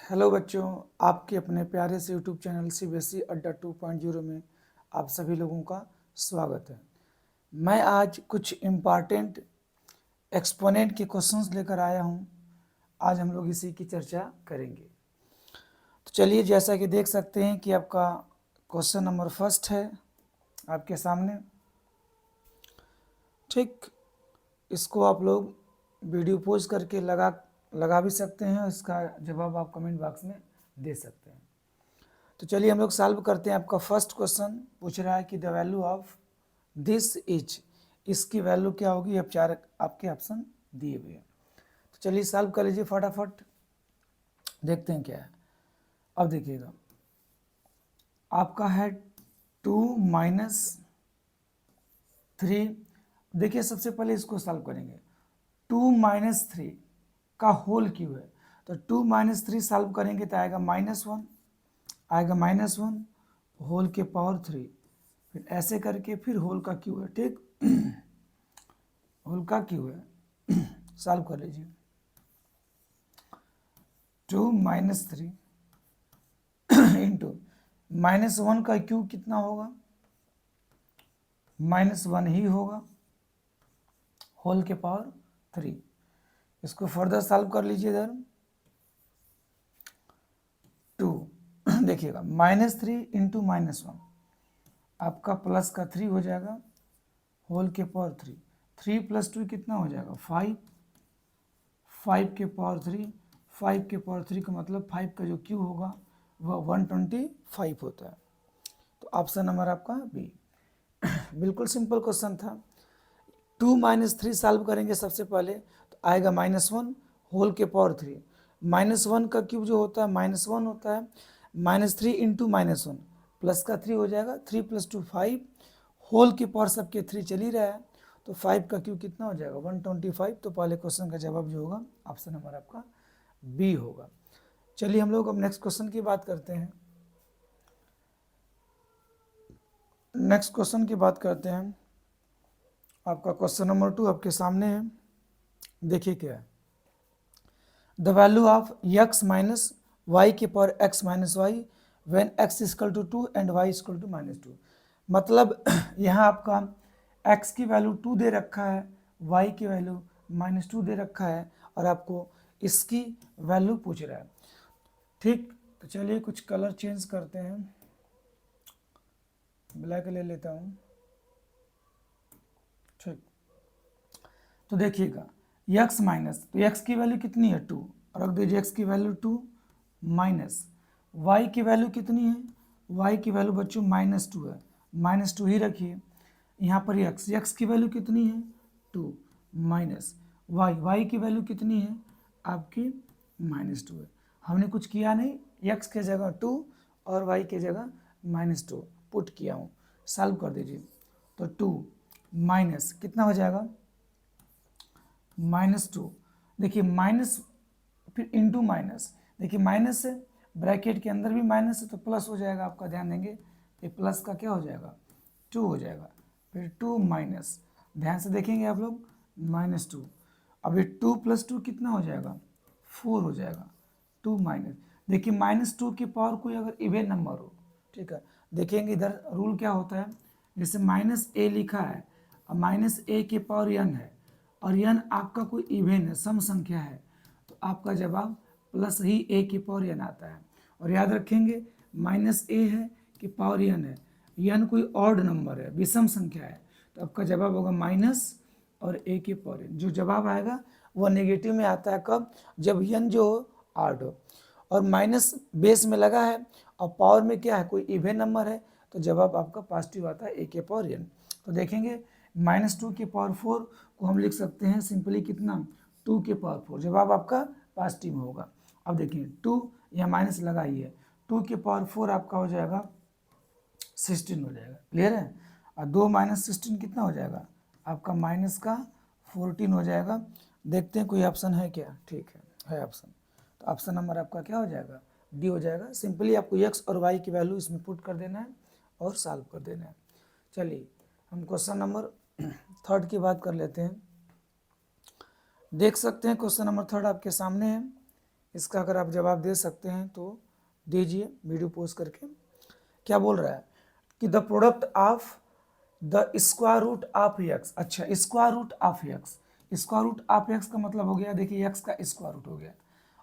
Hello बच्चों, आपके अपने प्यारे से यूट्यूब चैनल सीबीएसई अड्डा 2.0 में आप सभी लोगों का स्वागत है। मैं आज कुछ इम्पॉर्टेंट एक्सपोनेंट के क्वेश्चंस लेकर आया हूं। आज हम लोग इसी की चर्चा करेंगे। तो चलिए, जैसा कि देख सकते हैं कि आपका क्वेश्चन नंबर फर्स्ट है आपके सामने। ठीक, इसको आप लोग वीडियो पोज करके लगा भी सकते हैं और इसका जवाब आप कमेंट बॉक्स में दे सकते हैं। तो चलिए हम लोग सॉल्व करते हैं। आपका फर्स्ट क्वेश्चन पूछ रहा है कि the value of this is, इसकी वैल्यू क्या होगी। अब चार आपके ऑप्शन दिए हुए हैं, तो चलिए सॉल्व कर लीजिए फटाफट, देखते हैं क्या है। अब देखिएगा, आपका है 2 - 3। देखिए सबसे पहले इसको सॉल्व करेंगे। 2 - 3 का होल क्यों है, तो 2 - 3 सॉल्व करेंगे तो आएगा -1, आएगा -1 होल के पावर 3, फिर ऐसे करके फिर होल का क्यू है। ठीक, होल का क्यू है, सॉल्व कर लीजिए। 2 - 3 इंटू -1 का क्यू कितना होगा, -1 ही होगा होल के पावर 3। इसको फर्दर सॉल्व कर लीजिए इधर। 2 देखिएगा -3 इंटू -1 आपका प्लस का 3 हो जाएगा होल के पावर 3। 3 + 2 कितना हो जाएगा 5, 5 के पावर 3, 5 के पावर 3 का मतलब 5 का जो क्यू होगा वह 125 होता है। तो ऑप्शन नंबर आपका बी। बिल्कुल सिंपल क्वेश्चन था। 2 - 3 सॉल्व करेंगे सबसे पहले, तो आएगा -1 होल के पावर 3। -1 का क्यूब जो होता है -1 होता है, -3 इंटू -1 प्लस का 3 हो जाएगा। 3 + 2 5 होल के पावर सबके 3 चल ही रहा है, तो 5 का क्यूब कितना हो जाएगा 125। तो पहले क्वेश्चन का जवाब जो होगा ऑप्शन नंबर आपका बी होगा। चलिए हम लोग अब नेक्स्ट क्वेश्चन की बात करते हैं। नेक्स्ट क्वेश्चन की बात करते हैं। आपका क्वेश्चन नंबर 2 आपके सामने है। देखिए क्या है, the value of x minus y के power x minus y when x equal to 2 and y equal to -2। मतलब यहाँ आपका x की वैल्यू 2 दे रखा है, y की वैल्यू -2 दे रखा है, और आपको इसकी वैल्यू पूछ रहा है। ठीक, तो चलिए कुछ कलर चेंज करते हैं, ब्लैक ले लेता हूँ। ठीक, तो देखिएगा x माइनस, तो x की वैल्यू कितनी है 2, और रख दीजिए x की वैल्यू 2 माइनस y की वैल्यू कितनी है, y की वैल्यू बच्चों -2 है, -2 ही रखिए। यहाँ पर x की वैल्यू कितनी है 2 माइनस y की वैल्यू कितनी है आपकी -2 है। हमने कुछ किया नहीं, x के जगह 2 और y के जगह -2 पुट किया हूँ। सॉल्व कर दीजिए, तो 2 माइनस कितना हो जाएगा -2। देखिए माइनस फिर इंटू माइनस, देखिए माइनस है, ब्रैकेट के अंदर भी माइनस है तो प्लस हो जाएगा आपका, ध्यान देंगे ये प्लस का क्या हो जाएगा 2 हो जाएगा, फिर 2 माइनस, ध्यान से देखेंगे आप लोग -2। अब ये 2 + 2 कितना हो जाएगा 4 हो जाएगा। 2 माइनस, देखिए -2 की पावर कोई अगर इवेन नंबर हो, ठीक है, देखेंगे इधर रूल क्या होता है, जैसे -a लिखा है और -a की पावर n है, और n आपका कोई इवेन है, सम संख्या है, तो आपका जवाब प्लस ही a की पावर n आता है। और याद रखेंगे -a है कि पावर n है, n कोई ऑड नंबर है, विषम संख्या है, तो आपका जवाब होगा माइनस और a की पावर n। जो जवाब आएगा वह नेगेटिव में आता है कब, जब n जो हो ऑड हो, और माइनस बेस में लगा है और पावर में क्या है कोई इवेन नंबर है, तो जवाब आपका पॉजिटिव आता है a की पावर n। तो देखेंगे -2 की पावर 4 को हम लिख सकते हैं सिंपली कितना 2 की पावर 4, जवाब आपका पॉजिटिव होगा। अब देखिए 2 यहाँ माइनस लगाइए, 2 की पावर 4 आपका हो जाएगा 16 हो जाएगा, क्लियर है। और 2 - 16 कितना हो जाएगा आपका माइनस का 14 हो जाएगा। देखते हैं कोई ऑप्शन है क्या, ठीक है ऑप्शन, तो ऑप्शन नंबर आपका क्या हो जाएगा डी हो जाएगा। सिंपली आपको x और y की वैल्यू इसमें पुट कर देना है और सॉल्व कर देना है। चलिए हम क्वेश्चन नंबर 3 की बात कर लेते हैं। देख सकते हैं क्वेश्चन नंबर 3 आपके सामने है। इसका अगर आप जवाब दे सकते हैं तो दीजिए वीडियो पोस्ट करके। क्या बोल रहा है कि the product of the square root of x. अच्छा, square root of x, square root of x का मतलब हो गया, देखिए एक्स का स्क्वायर रूट हो गया,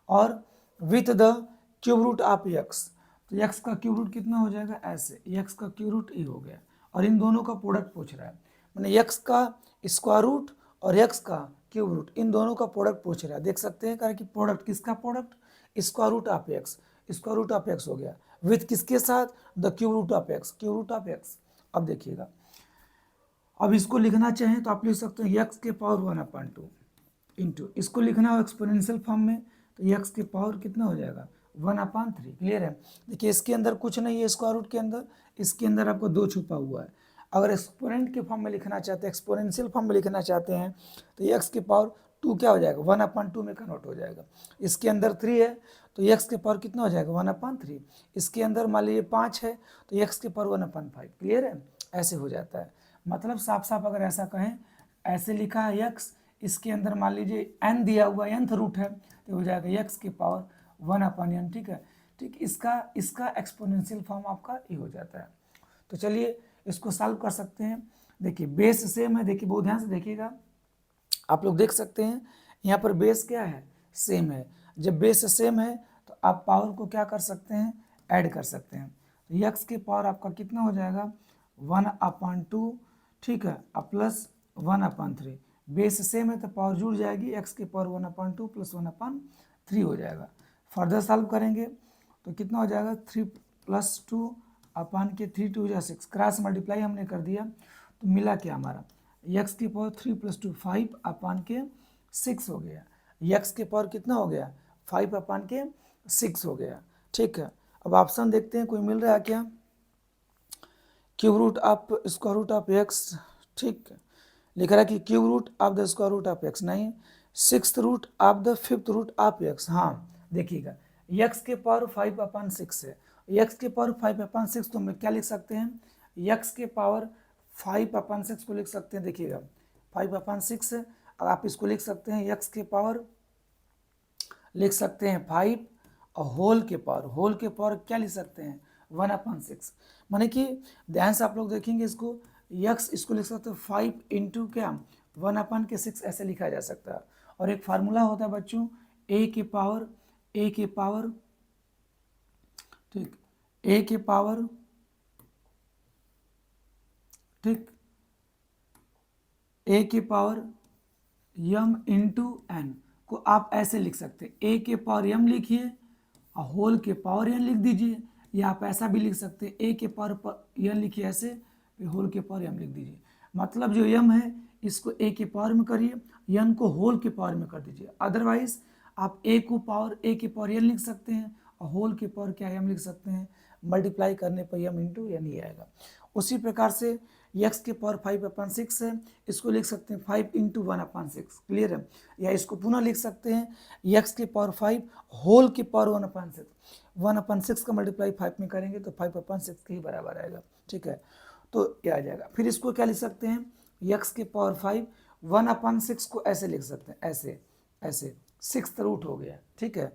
और with the cube root of x, तो एक्स का क्यूब रूट कितना हो जाएगा, ऐसे एक्स का क्यूब रूट ई हो गया, और इन दोनों का प्रोडक्ट पूछ रहा है, मैंने एक्स का स्क्वायर रूट और एक्स का क्यूब रूट, इन दोनों का प्रोडक्ट पूछ रहा है। देख सकते हैं कारण कि प्रोडक्ट किसका, product square root of x, square root of x हो गया, विथ किसके साथ, the cube root of x, cube root of x. अब देखिएगा, अब इसको लिखना चाहें तो आप लिख सकते हैं एक्स के पावर 1/2 इंटू, इसको लिखना हो एक्सपोनेंशियल फॉर्म में तो एक्स के पावर कितना हो जाएगा 1/3। क्लियर है। देखिए इसके अंदर कुछ नहीं है स्क्वायर रूट के अंदर, इसके अंदर आपको 2 छुपा हुआ है। अगर एक्सपोनेंट के फॉर्म में लिखना चाहते हैं, एक्सपोनेंशियल फॉर्म में लिखना चाहते हैं तो एक्स के पावर 2 क्या हो जाएगा 1/2 में कन्वर्ट हो जाएगा। इसके अंदर 3 है तो एक्स के पावर कितना हो जाएगा 1/3। इसके अंदर मान लीजिए 5 है तो एक्स के पावर 1/5। क्लियर है, ऐसे हो जाता है। मतलब साफ साफ अगर ऐसा कहें, ऐसे लिखा है एक्स, इसके अंदर मान लीजिए n दिया हुआ nth रूट है तो हो जाएगा एक्स के पावर 1/n। ठीक है, ठीक, इसका एक्सपोनेंशियल फॉर्म आपका ये हो जाता है। तो चलिए इसको सॉल्व कर सकते हैं। देखिए बेस सेम है, देखिए बहुत ध्यान से देखिएगा, आप लोग देख सकते हैं यहाँ पर बेस क्या है, सेम है। जब बेस सेम है तो आप पावर को क्या कर सकते हैं, ऐड कर सकते हैं। तो एक्स के पावर आपका कितना हो जाएगा 1/2, ठीक है, अब प्लस 1/3। बेस सेम है तो पावर जुड़ जाएगी, एक्स के पावर 1/2 प्लस 1/3 हो जाएगा। फर्दर सॉल्व करेंगे तो कितना हो जाएगा 3 + 2/3, 2 × 6, क्रॉस मल्टीप्लाई हमने कर दिया तो मिला क्या हमारा, एक्स की पावर 3 + 2 5/6 हो गया। एक्स के पावर कितना हो गया 5/6 हो गया। ठीक है, अब ऑप्शन देखते हैं कोई मिल रहा है क्या, cube root of square root of x, ठीक है, लिख रहा है कि cube root of the square root of x, नहीं, 6th root of the 5th root of x. हाँ देखिएगा, एक्स के पावर 5/6 है, एक्स के पावर 5/6 तो हम क्या लिख सकते हैं, एक्स के पावर 5/6 को लिख सकते हैं, देखिएगा 5/6, अब आप इसको लिख सकते हैं एक्स के पावर लिख सकते हैं 5, और होल के पावर क्या लिख सकते हैं 1/6। माने कि ध्यान से आप लोग देखेंगे इसको, यक्स इसको लिख सकते हैं 5 इंटू क्या 1/6 ऐसे लिखा जा सकता है। और एक फार्मूला होता है बच्चों, ए के पावर ठीक, ए के पावर ठीक, ए के पावर यम इंटू एन को आप ऐसे लिख सकते हैं, ए के पावर यम लिखिए और होल के पावर एन लिख दीजिए, या आप ऐसा भी लिख सकते हैं ए के पावर एन लिखिए ऐसे, फिर होल के पावर एम लिख दीजिए। मतलब जो यम है इसको ए के पावर में करिए, एन को होल के पावर में कर दीजिए। अदरवाइज आप ए को पावर ए के पावर एन लिख सकते हैं और होल के पावर क्या एम लिख सकते हैं, मल्टीप्लाई करने पर एम इंटू एन ही आएगा। उसी प्रकार से एक्स के पावर 5/6 है, इसको लिख सकते हैं 5 इंटू 1/6। क्लियर है, या इसको पुनः लिख सकते हैं एक्स के पावर 5 होल के पावर 1/6, 1/6 का मल्टीप्लाई 5 में करेंगे तो 5/6 के ही बराबर आएगा। ठीक है, तो ये आ जाएगा। फिर इसको क्या लिख सकते हैं, एक्स के पावर 5 1/6 को ऐसे लिख सकते हैं, ऐसे 6th रूट हो गया। ठीक है,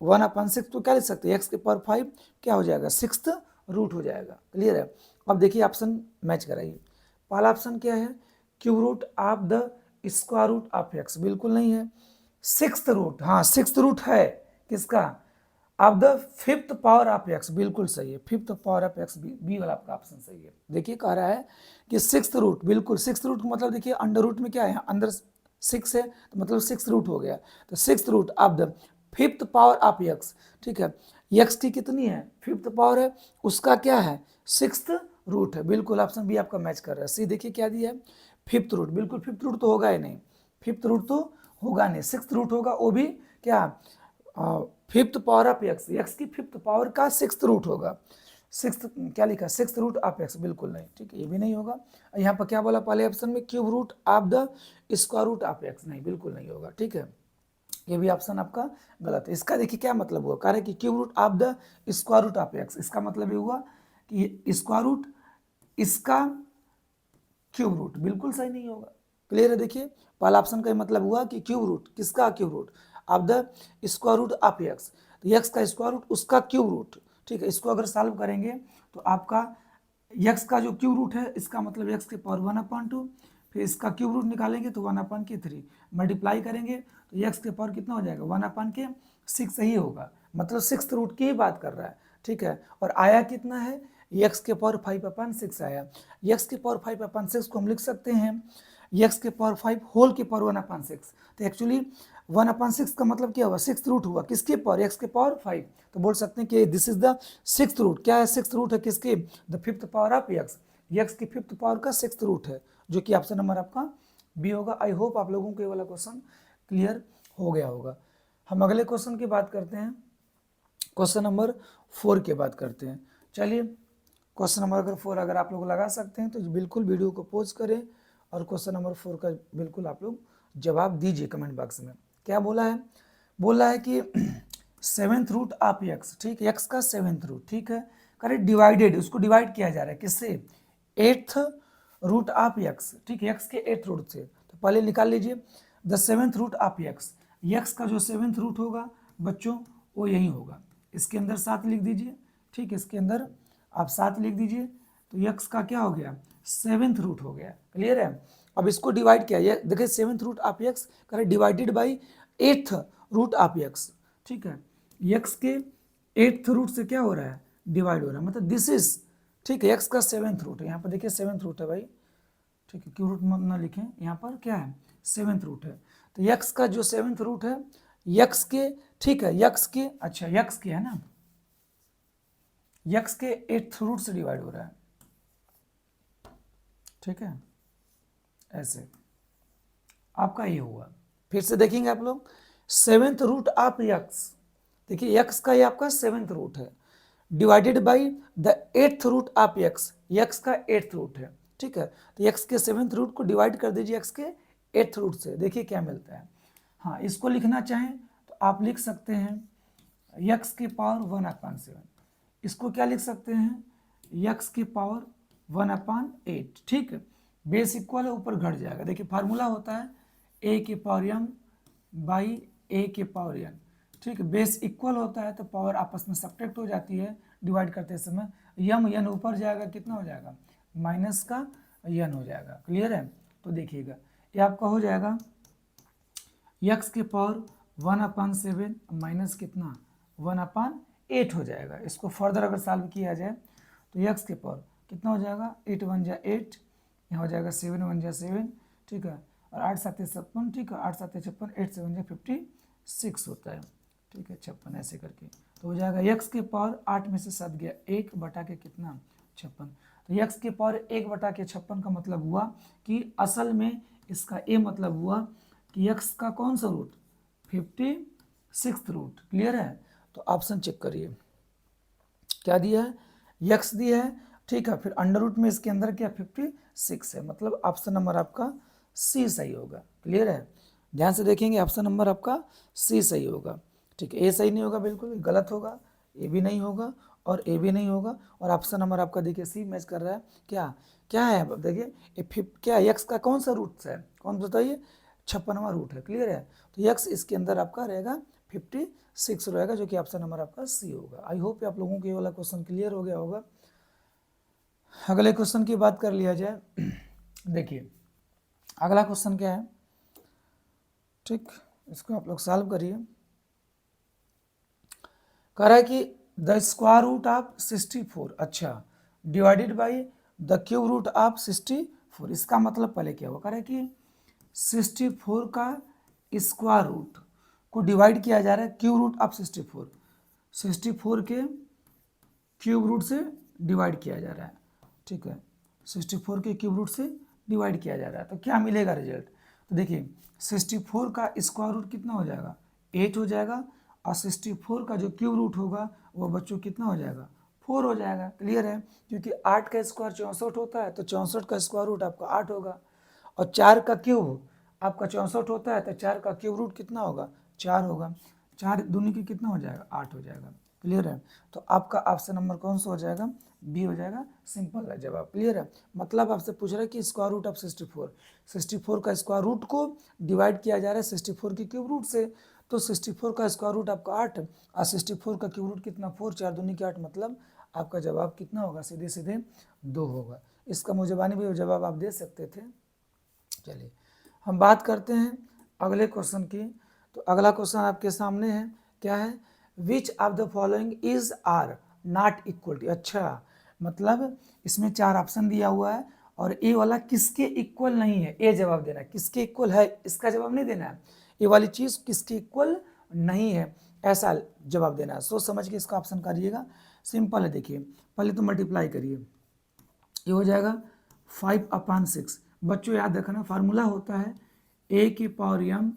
1/6 तो क्या लिख सकते हैं, एक्स के पावर 5 क्या हो जाएगा 6th रूट हो जाएगा। क्लियर है, अब देखिए ऑप्शन मैच कराइए। पहला ऑप्शन क्या है, cube root of the square root of x, बिल्कुल नहीं है। 6th रूट, हाँ 6th रूट है किसका, of the 5th power of x, बिल्कुल सही है, 5th power of x, B वाला आपका ऑप्शन सही है। देखिए कह रहा है कि 6th रूट, बिल्कुल 6th रूट मतलब देखिए अंडर रूट में क्या है, अंदर 6 है तो मतलब 6th रूट हो गया, तो 6th root of the 5th power of x. ठीक है, एक्स की कितनी है 5th पावर है, उसका क्या है 6th रूट है, बिल्कुल ऑप्शन बी आपका मैच कर रहा है। सी देखिए क्या दिया है 5th रूट, बिल्कुल 5th रूट तो होगा ही नहीं, 5th रूट तो होगा नहीं, 6th रूट होगा, वो भी क्या 5th power of x, x की 5th पावर का 6th रूट होगा। 6th क्या लिखा 6th रूट ऑफ एक्स, बिल्कुल नहीं। ठीक है, ये भी नहीं होगा। यहाँ पर क्या बोला पहले ऑप्शन में, cube root of the square root of x, नहीं बिल्कुल नहीं होगा। ठीक है, ये भी ऑप्शन आपका गलत है। इसका देखिए क्या मतलब हुआ, कह रहे कि cube root of the square root of x, इसका मतलब ये हुआ कि स्क्वायर रूट इसका क्यूब रूट, बिल्कुल सही नहीं होगा। क्लियर है, देखिए पहला ऑप्शन का मतलब हुआ कि क्यूब रूट किसका, cube root of the square root of x. तो एक्स का स्क्वायर रूट उसका क्यूब रूट, ठीक है। इसको अगर सॉल्व करेंगे तो आपका एक्स का जो क्यूब रूट है, इसका मतलब एक्स के पावर 1/2, फिर इसका क्यूब रूट निकालेंगे तो 1/3, मल्टीप्लाई करेंगे तो एक्स के पावर कितना हो जाएगा 1/6 ही होगा, मतलब 6th रूट की ही बात कर रहा है, ठीक है। और आया कितना है, एक्स के पावर 5/6 आया। एक्स के पावर 5/6 को हम लिख सकते हैं एक्स के पावर 5 होल के पावर 1/6। तो एक्चुअली 1/6 का मतलब क्या हुआ, 6th रूट हुआ किसके पावर, एक्स के पावर 5। तो बोल सकते हैं कि this is the 6th root. क्या है 6th रूट है किसके, the 5th power of x, x की 5th पावर का 6th रूट है, जो कि ऑप्शन नंबर आपका बी होगा। आई होप आप लोगों को ये वाला क्वेश्चन क्लियर हो गया होगा। हम अगले क्वेश्चन की बात करते हैं, क्वेश्चन नंबर 4 की बात करते हैं। चलिए क्वेश्चन नंबर 4 अगर आप लोग लगा सकते हैं तो बिल्कुल वीडियो को पॉज करें और क्वेश्चन नंबर 4 का बिल्कुल आप लोग जवाब दीजिए कमेंट बॉक्स में। क्या बोला है, बोला है कि 7th रूट ऑफ एक्स, ठीक है, एक्स का 7th रूट, ठीक है, करेक्ट, डिवाइडेड, उसको डिवाइड किया जा रहा है किससे, 8th रूट ऑफ एक्स, ठीक है, एक्स के 8th रूट से। तो पहले निकाल लीजिए the 7th root of x, x का जो 7th रूट होगा बच्चों वो यही होगा, इसके अंदर 7 लिख दीजिए, ठीक है, इसके अंदर आप 7 लिख दीजिए। तो एक्स का क्या हो गया 7th रूट हो गया, क्लियर है। अब इसको डिवाइड किया, ये देखिए 7th root of x correct divided by 8th root of x, ठीक है, एक्स के 8th रूट से क्या हो रहा है डिवाइड हो रहा है, मतलब दिस इज, ठीक है, एक्स का 7th रूट है, यहाँ पर देखिए 7th रूट है भाई, ठीक है, क्यू रूट मत ना लिखें, यहाँ पर क्या है 7th रूट है। तो एक्स का जो 7th रूट है एक्स के, ठीक है, एक्स के, अच्छा एक्स के है ना, एक्स के 8th रूट से डिवाइड हो रहा है, ठीक है, ऐसे आपका ये हुआ। फिर से देखेंगे आप लोग 7th रूट ऑफ एक्स, देखिए एक्स का ये आपका 7th रूट है divided by the 8th root of x, x का 8th रूट है, ठीक है। तो एक्स के 7th रूट को डिवाइड कर दीजिए एक्स के 8th रूट से, देखिए क्या मिलता है। हाँ, इसको लिखना चाहें तो आप लिख सकते हैं एक्स की पावर 1/7, इसको क्या लिख सकते हैं एक्स की पावर 1/8, ठीक है, बेस इक्वल है, ऊपर घट जाएगा, देखिए फार्मूला होता है ए के पावर m बाई ए के पावर n, ठीक है, बेस इक्वल होता है तो पावर आपस में सब्ट्रैक्ट हो जाती है डिवाइड करते समय, यम n ऊपर जाएगा कितना हो जाएगा माइनस का n हो जाएगा, क्लियर है। तो देखिएगा ये आपका हो जाएगा एक्स के पावर 1/7 माइनस कितना 1/8 हो जाएगा। इसको फर्दर अगर सॉल्व किया जाए तो एक्स के पावर कितना हो जाएगा 8 1 जा 8, यहाँ हो जाएगा 7 1 जा 7, ठीक है, और 8 7 56, ठीक है, 8 7 56, 8 7 जा 56 होता है, ठीक है, 56 ऐसे करके। तो हो जाएगा एक्स के पावर 8 में से 7 गया 1 बटा के कितना 56। तो एक्स के पावर 1/56 का मतलब हुआ कि असल में इसका ए मतलब हुआ कि एक्स का कौन सा रूट 56th रूट, क्लियर है। तो ऑप्शन चेक करिए क्या दिया है, एक्स दिया है, ठीक है, फिर अंडर रूट में इसके अंदर क्या 56 है, मतलब ऑप्शन नंबर आपका सी सही होगा, क्लियर है। ध्यान से देखेंगे ऑप्शन नंबर आपका सी सही होगा, ठीक है, ए सही नहीं होगा, बिल्कुल गलत होगा, ए भी नहीं होगा और ए भी नहीं होगा, और ऑप्शन नंबर आपका देखिए सी मैच कर रहा है। क्या क्या है देखिए क्या एक्स का कौन सा रूट है, कौन बताइए 56वां रूट है, क्लियर है। तो एक्स इसके अंदर आपका रहेगा 56 रहेगा, जो कि ऑप्शन नंबर आपका सी होगा। आई होप आप लोगों को ये वाला क्वेश्चन क्लियर हो गया होगा। अगले क्वेश्चन की बात कर लिया जाए। देखिए अगला क्वेश्चन क्या है, ठीक, इसको आप लोग सॉल्व करिए। कह रहा है कि द स्क्वायर रूट ऑफ 64, अच्छा, divided by the cube root of 64, इसका मतलब पहले क्या हुआ, कह रहा है कि 64 का स्क्वायर रूट को डिवाइड किया जा रहा है क्यूब रूट ऑफ 64, 64 के क्यूब रूट से डिवाइड किया जा रहा है, ठीक है, 64 के क्यूब रूट से डिवाइड किया जा रहा है, तो क्या मिलेगा रिजल्ट। तो देखिए 64 का स्क्वायर रूट कितना हो जाएगा 8 हो जाएगा, और 64 का जो क्यूब रूट होगा वो बच्चों कितना हो जाएगा 4 हो जाएगा, क्लियर है, क्योंकि 8 का स्क्वायर 64 होता है, तो 64 का स्क्वायर रूट आपका 8 होगा, और 4 का क्यूब आपका 64 होता है, तो 4 का क्यूब रूट कितना होगा 4 होगा, 4 दूनी की कितना हो जाएगा 8 हो जाएगा, क्लियर है। तो आपका ऑप्शन नंबर कौन सा हो जाएगा बी हो जाएगा, सिंपल है जवाब, क्लियर है। मतलब आपसे पूछ रहा है कि स्क्वायर रूट ऑफ 64 का स्क्वायर रूट को डिवाइड किया जा रहा है 64 के क्यूब रूट से, तो 64 का स्क्वायर रूट आपका 8 और 64 का क्यूब रूट कितना 4, 4 दूनी के 8, मतलब आपका जवाब कितना होगा, सीधे सीधे 2 होगा। इसका मुजबानी भी जवाब आप दे सकते थे। चलिए हम बात करते हैं अगले क्वेश्चन की। तो अगला क्वेश्चन आपके सामने है, क्या है, which of the following is are not equal to. अच्छा, मतलब इसमें 4 ऑप्शन दिया हुआ है और ए वाला किसके इक्वल नहीं है, ए जवाब देना है। किसके इक्वल है इसका जवाब नहीं देना है, ये वाली चीज़ किसके इक्वल नहीं है ऐसा जवाब देना है। सोच समझ के इसका ऑप्शन करिएगा, सिंपल है। देखिए पहले तो मल्टीप्लाई करिए, ये हो जाएगा 5/6। बच्चों याद रखना फार्मूला होता है ए की पावर m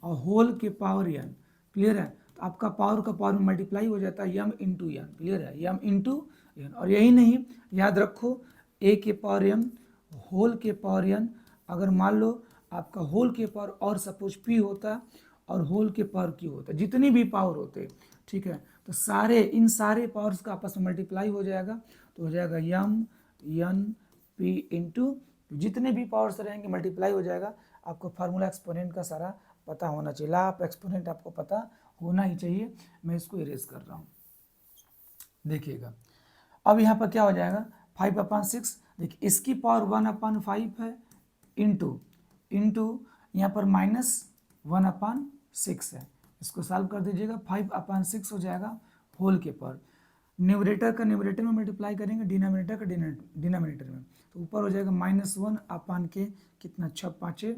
और होल के पावर n, क्लियर है। तो आपका पावर का पावर में मल्टीप्लाई हो जाता है m इंटू n, क्लियर है, m इंटू n। और यही नहीं, याद रखो ए के पावर m होल के पावर n, अगर मान लो आपका होल के पावर और सपोज p होता और होल के पावर q होता, जितनी भी पावर होते, ठीक है, तो सारे इन सारे पावर्स का आपस में मल्टीप्लाई हो जाएगा, तो हो जाएगा m n p इंटू जितने भी पावर्स रहेंगे मल्टीप्लाई हो जाएगा। आपको फार्मूला एक्सपोनेंट का सारा पता होना चाहिए, ला ऑफ एक्सपोनेंट आपको पता होना ही चाहिए। मैं इसको इरेज कर रहा हूँ, देखिएगा। अब यहाँ पर क्या हो जाएगा 5/6, देखिए इसकी पावर 1/5 है इंटू यहाँ पर -1/6 है। इसको सॉल्व कर दीजिएगा, 5/6 हो जाएगा होल के पावर। न्यूमरेटर का न्यूमरेटर में मल्टीप्लाई करेंगे, डिनोमिनेटर का डिनोमिनेटर में, तो ऊपर हो जाएगा -1/के कितना 6×5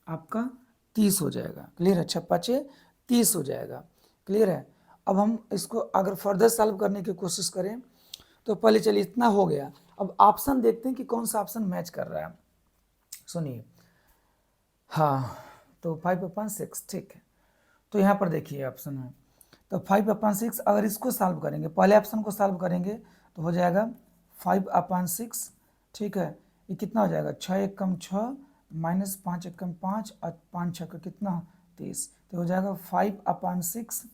आपका 30 हो जाएगा, क्लियर है, 6×5 30 हो जाएगा, क्लियर है। अब हम इसको अगर फर्दर सॉल्व करने की कोशिश करें तो पहले चलिए इतना हो गया। अब ऑप्शन देखते हैं कि कौन सा ऑप्शन मैच कर रहा है, सुनिए। हाँ, तो 5/6, ठीक है। तो यहाँ पर देखिए ऑप्शन है, तो 5/6 अगर इसको सॉल्व करेंगे, पहले ऑप्शन को सॉल्व करेंगे तो हो जाएगा 5/6, ठीक है। ये कितना हो जाएगा 6 × 6 -5 × 5 और 5 6 का कितना 30, तो हो जाएगा 5/6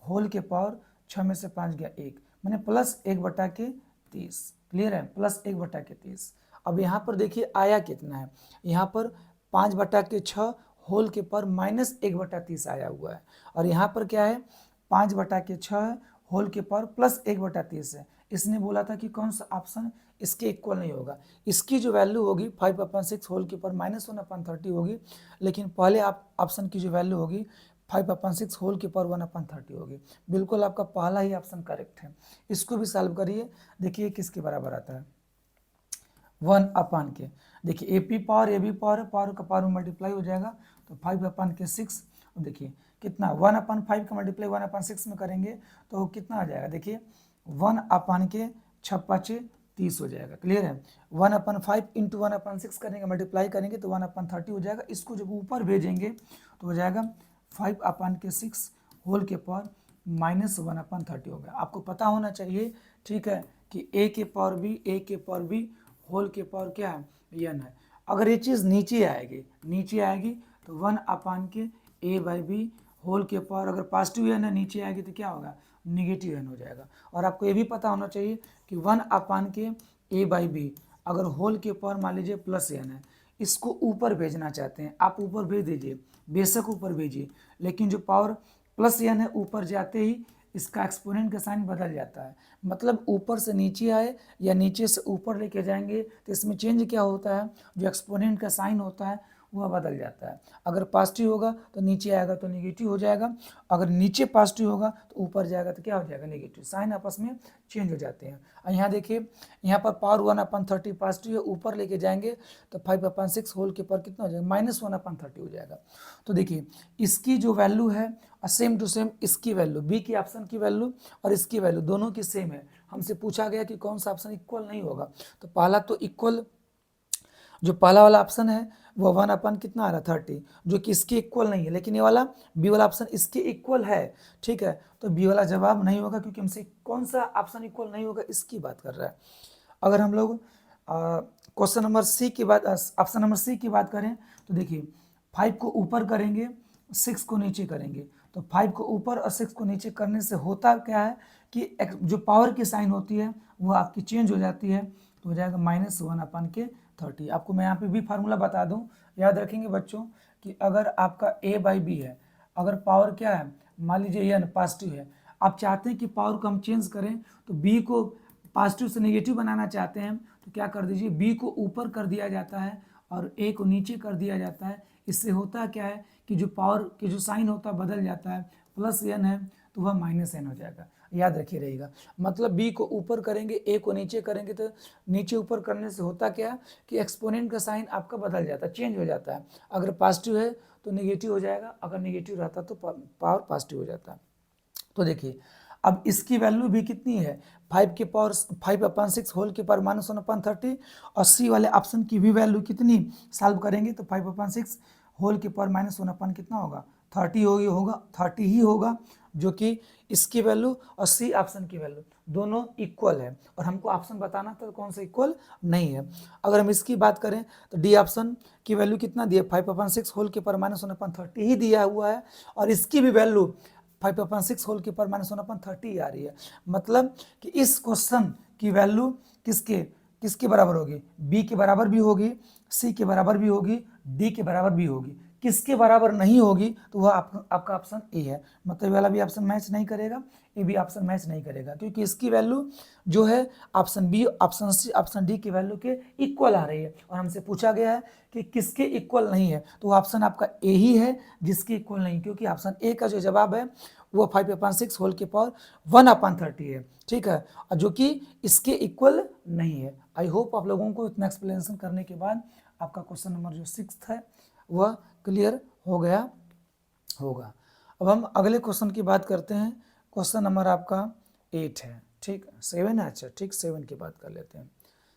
होल के पावर 6 में से 5 गया 1, मैंने +1/30, क्लियर है, +1/30। अब यहाँ पर देखिए आया कितना है, यहाँ पर 5/6 होल के पर -1/30 आया हुआ है, और यहाँ पर क्या है 5/6 होल के पर +1/30 है। इसने बोला था कि कौन सा ऑप्शन इसके इक्वल नहीं होगा। इसकी जो वैल्यू होगी 5/6 होल के पर -1/30 होगी, लेकिन पहले ऑप्शन की जो वैल्यू होगी 5/6 होल के पर 1/30 होगी। बिल्कुल आपका पहला ही ऑप्शन करेक्ट है। इसको भी सॉल्व करिए, देखिए किसके बराबर आता है 1/के। देखिए a p power a b power है, पावर का पावर में मल्टीप्लाई हो जाएगा, तो 5/6। देखिए कितना 1/5 का मल्टीप्लाई 1/6 में करेंगे तो कितना आ जाएगा, देखिए 1/के 6×5 30 हो जाएगा, क्लियर है। 1/5 इंटू 1/6 करेंगे, मल्टीप्लाई करेंगे तो 1/30 हो जाएगा। इसको जब ऊपर भेजेंगे तो हो जाएगा 5/6 होल के पावर -1/30 हो गया। आपको पता होना चाहिए, ठीक है, कि ए के पावर बी होल के पावर क्या है n है। अगर ये चीज़ नीचे आएगी तो 1/के a/b होल के पावर, अगर पॉजिटिव n है नीचे आएगी तो क्या होगा नेगेटिव n हो जाएगा। और आपको ये भी पता होना चाहिए कि 1/के a/b अगर होल के पावर मान लीजिए +n है, इसको ऊपर भेजना चाहते हैं आप ऊपर भेज दीजिए, बेशक ऊपर भेजिए, लेकिन जो पावर +n है ऊपर जाते ही इसका एक्सपोनेंट का साइन बदल जाता है। मतलब ऊपर से नीचे आए या नीचे से ऊपर लेके जाएंगे तो इसमें चेंज क्या होता है, जो एक्सपोनेंट का साइन होता है वह बदल जाता है। अगर पॉजिटिव होगा तो नीचे आएगा तो नेगेटिव हो जाएगा, अगर नीचे पॉजिटिव होगा तो ऊपर जाएगा तो क्या हो जाएगा नेगेटिव, साइन आपस में चेंज हो जाते हैं। और यहाँ देखिए यहाँ पर पावर 1/30 पॉजिटिव है, ऊपर लेके जाएंगे तो 5/6 होल के पर कितना हो जाएगा -1/30 हो जाएगा। तो देखिए इसकी जो वैल्यू है सेम टू सेम इसकी वैल्यू, बी की ऑप्शन की वैल्यू और इसकी वैल्यू दोनों की सेम है। हमसे पूछा गया कि कौन सा ऑप्शन इक्वल नहीं होगा, तो पहला तो इक्वल, जो पहला वाला ऑप्शन है वो 1/ कितना आ रहा 30, जो कि इसके इक्वल नहीं है, लेकिन ये वाला बी वाला ऑप्शन इसके इक्वल है, ठीक है। तो बी वाला जवाब नहीं होगा, क्योंकि हमसे कौन सा ऑप्शन इक्वल नहीं होगा इसकी बात कर रहा है। अगर हम लोग क्वेश्चन नंबर सी की बात, ऑप्शन नंबर सी की बात करें तो देखिए 5 को ऊपर करेंगे 6 को नीचे करेंगे, तो 5 को ऊपर और 6 को नीचे करने से होता क्या है कि जो पावर की साइन होती है वो आपकी चेंज हो जाती है, तो हो जाएगा -1/30। आपको मैं यहाँ पे भी फार्मूला बता दूँ, याद रखेंगे बच्चों कि अगर आपका a/b है, अगर पावर क्या है, मान लीजिए ये पॉजिटिव है, आप चाहते हैं कि पावर को हम चेंज करें, तो बी को पॉजिटिव से नेगेटिव बनाना चाहते हैं तो क्या कर दीजिए, बी को ऊपर कर दिया जाता है और ए को नीचे कर दिया जाता है। इससे होता क्या है कि जो पावर के जो साइन होता है बदल जाता है, प्लस एन है तो वह माइनस एन हो जाएगा, याद रखिए रहेगा। मतलब बी को ऊपर करेंगे, ए को नीचे करेंगे, तो नीचे ऊपर करने से होता क्या है कि एक्सपोनेंट का साइन आपका बदल जाता है, चेंज हो जाता है। अगर पॉजिटिव है तो नेगेटिव हो जाएगा, अगर नेगेटिव रहता तो पावर पॉजिटिव हो जाता है। तो देखिए अब इसकी वैल्यू भी कितनी है, 5 की पावर 5/6 होल की पावर -1/30, और सी वाले ऑप्शन की भी वैल्यू कितनी सॉल्व करेंगे तो 5/6 होल की पावर -1 कितना होगा, 30 होगा 30 ही होगा, जो कि इसकी वैल्यू और सी ऑप्शन की वैल्यू दोनों इक्वल है, और हमको ऑप्शन बताना था कौन सा इक्वल नहीं है। अगर हम इसकी बात करें तो डी ऑप्शन की वैल्यू कितना दिया, 5/6 होल की पावर -1/30 ही दिया हुआ है, और इसकी भी वैल्यू 5/6 होल की पावर -1/30 आ रही है। मतलब कि इस क्वेश्चन की वैल्यू किसके बराबर होगी, बी के बराबर भी होगी, सी के बराबर भी होगी, डी के बराबर भी होगी। किसके बराबर नहीं होगी तो वह आपका ऑप्शन ए है। मतलब वाला भी ऑप्शन मैच नहीं करेगा, ए भी ऑप्शन मैच नहीं करेगा, क्योंकि इसकी वैल्यू जो है option b, option c, option d की वैल्यू के इक्वल आ रही है, और हमसे पूछा गया है कि किसके इक्वल नहीं है, तो ऑप्शन आपका ए ही है जिसके इक्वल नहीं, क्योंकि ऑप्शन ए का जो जवाब है वो 5/6 होल की पावर 1/30 है, ठीक है, और जो कि इसके इक्वल नहीं है। आई होप आप लोगों को इतना एक्सप्लेनेशन करने के बाद आपका क्वेश्चन नंबर जो 6 है वह क्लियर हो गया होगा। अब हम अगले क्वेश्चन की बात करते हैं। क्वेश्चन नंबर आपका 8 है, ठीक, 7 है, अच्छा ठीक, 7 की बात कर लेते हैं।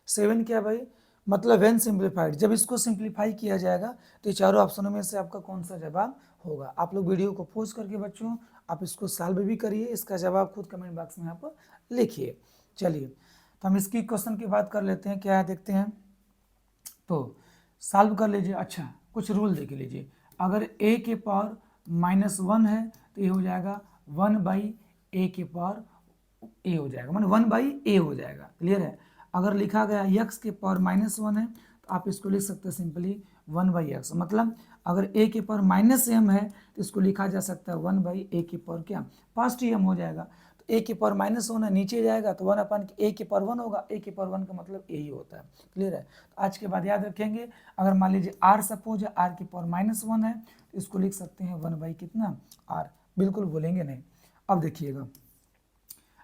7 क्या भाई, मतलब व्हेन सिंप्लीफाइड, जब इसको सिंप्लीफाई किया जाएगा तो ये चारों ऑप्शनों में से आपका कौन सा जवाब होगा। आप लोग वीडियो को पॉज करके बच्चों आप इसको सॉल्व भी करिए, इसका जवाब खुद कमेंट बॉक्स में आप लिखिए। चलिए तो हम इसकी क्वेश्चन की बात कर लेते हैं, क्या है देखते हैं। तो सॉल्व कर लीजिए। अच्छा कुछ रूल देख लीजिए, अगर a के पावर -1 है तो ये हो जाएगा 1/a के पावर a हो जाएगा, माने 1/a हो जाएगा, क्लियर है। अगर लिखा गया x के पावर -1 है तो आप इसको लिख सकते हैं सिंपली 1/x, मतलब अगर a के पावर -m है तो इसको लिखा जा सकता है 1/a के पावर क्या पॉजिटिव m हो जाएगा। तो a के पावर -1 है, नीचे जाएगा तो 1/a के पावर 1 होगा, a के पावर 1 का मतलब a ही होता है, क्लियर है। तो आज के बाद याद रखेंगे, अगर मान लीजिए r सपोज है, r के पावर -1 है तो इसको लिख सकते हैं 1 कितना r, बिल्कुल भूलेंगे नहीं। अब देखिएगा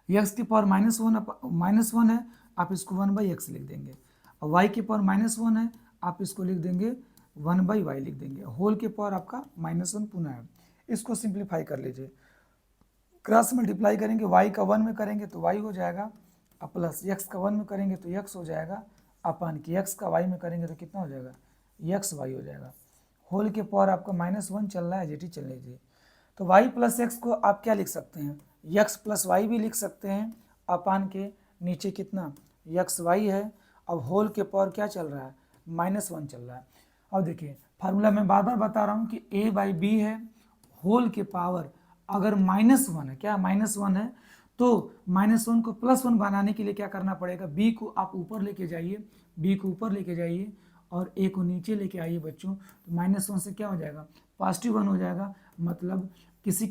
x की पावर -1 है, आप इसको 1/x लिख देंगे, और y की पावर -1 है आप इसको लिख देंगे 1/y लिख देंगे, होल के पावर आपका -1 पुनः है। इसको सिंप्लीफाई कर लीजिए, क्रॉस मल्टीप्लाई करेंगे, y का 1 में करेंगे तो y हो जाएगा, और प्लस x का 1 में करेंगे तो x हो जाएगा, अपन की x का y में करेंगे तो कितना हो जाएगा xy हो जाएगा। होल के पावर आपका -1 चल रहा है, जीटी चल लीजिए, तो y + x को आप क्या लिख सकते हैं, x + y भी लिख सकते हैं, अपान के नीचे कितना xy है, अब होल के पावर क्या चल रहा है -1 चल रहा है। अब देखिए फार्मूला मैं बार बार बता रहा हूँ कि a/b है, होल के पावर अगर -1 है, क्या -1 है, तो -1 को +1 बनाने के लिए क्या करना पड़ेगा, b को आप ऊपर लेके जाइए, b को ऊपर लेके जाइए और a को नीचे लेके आइए बच्चों, तो -1 से क्या हो जाएगा +1 हो जाएगा, मतलब किस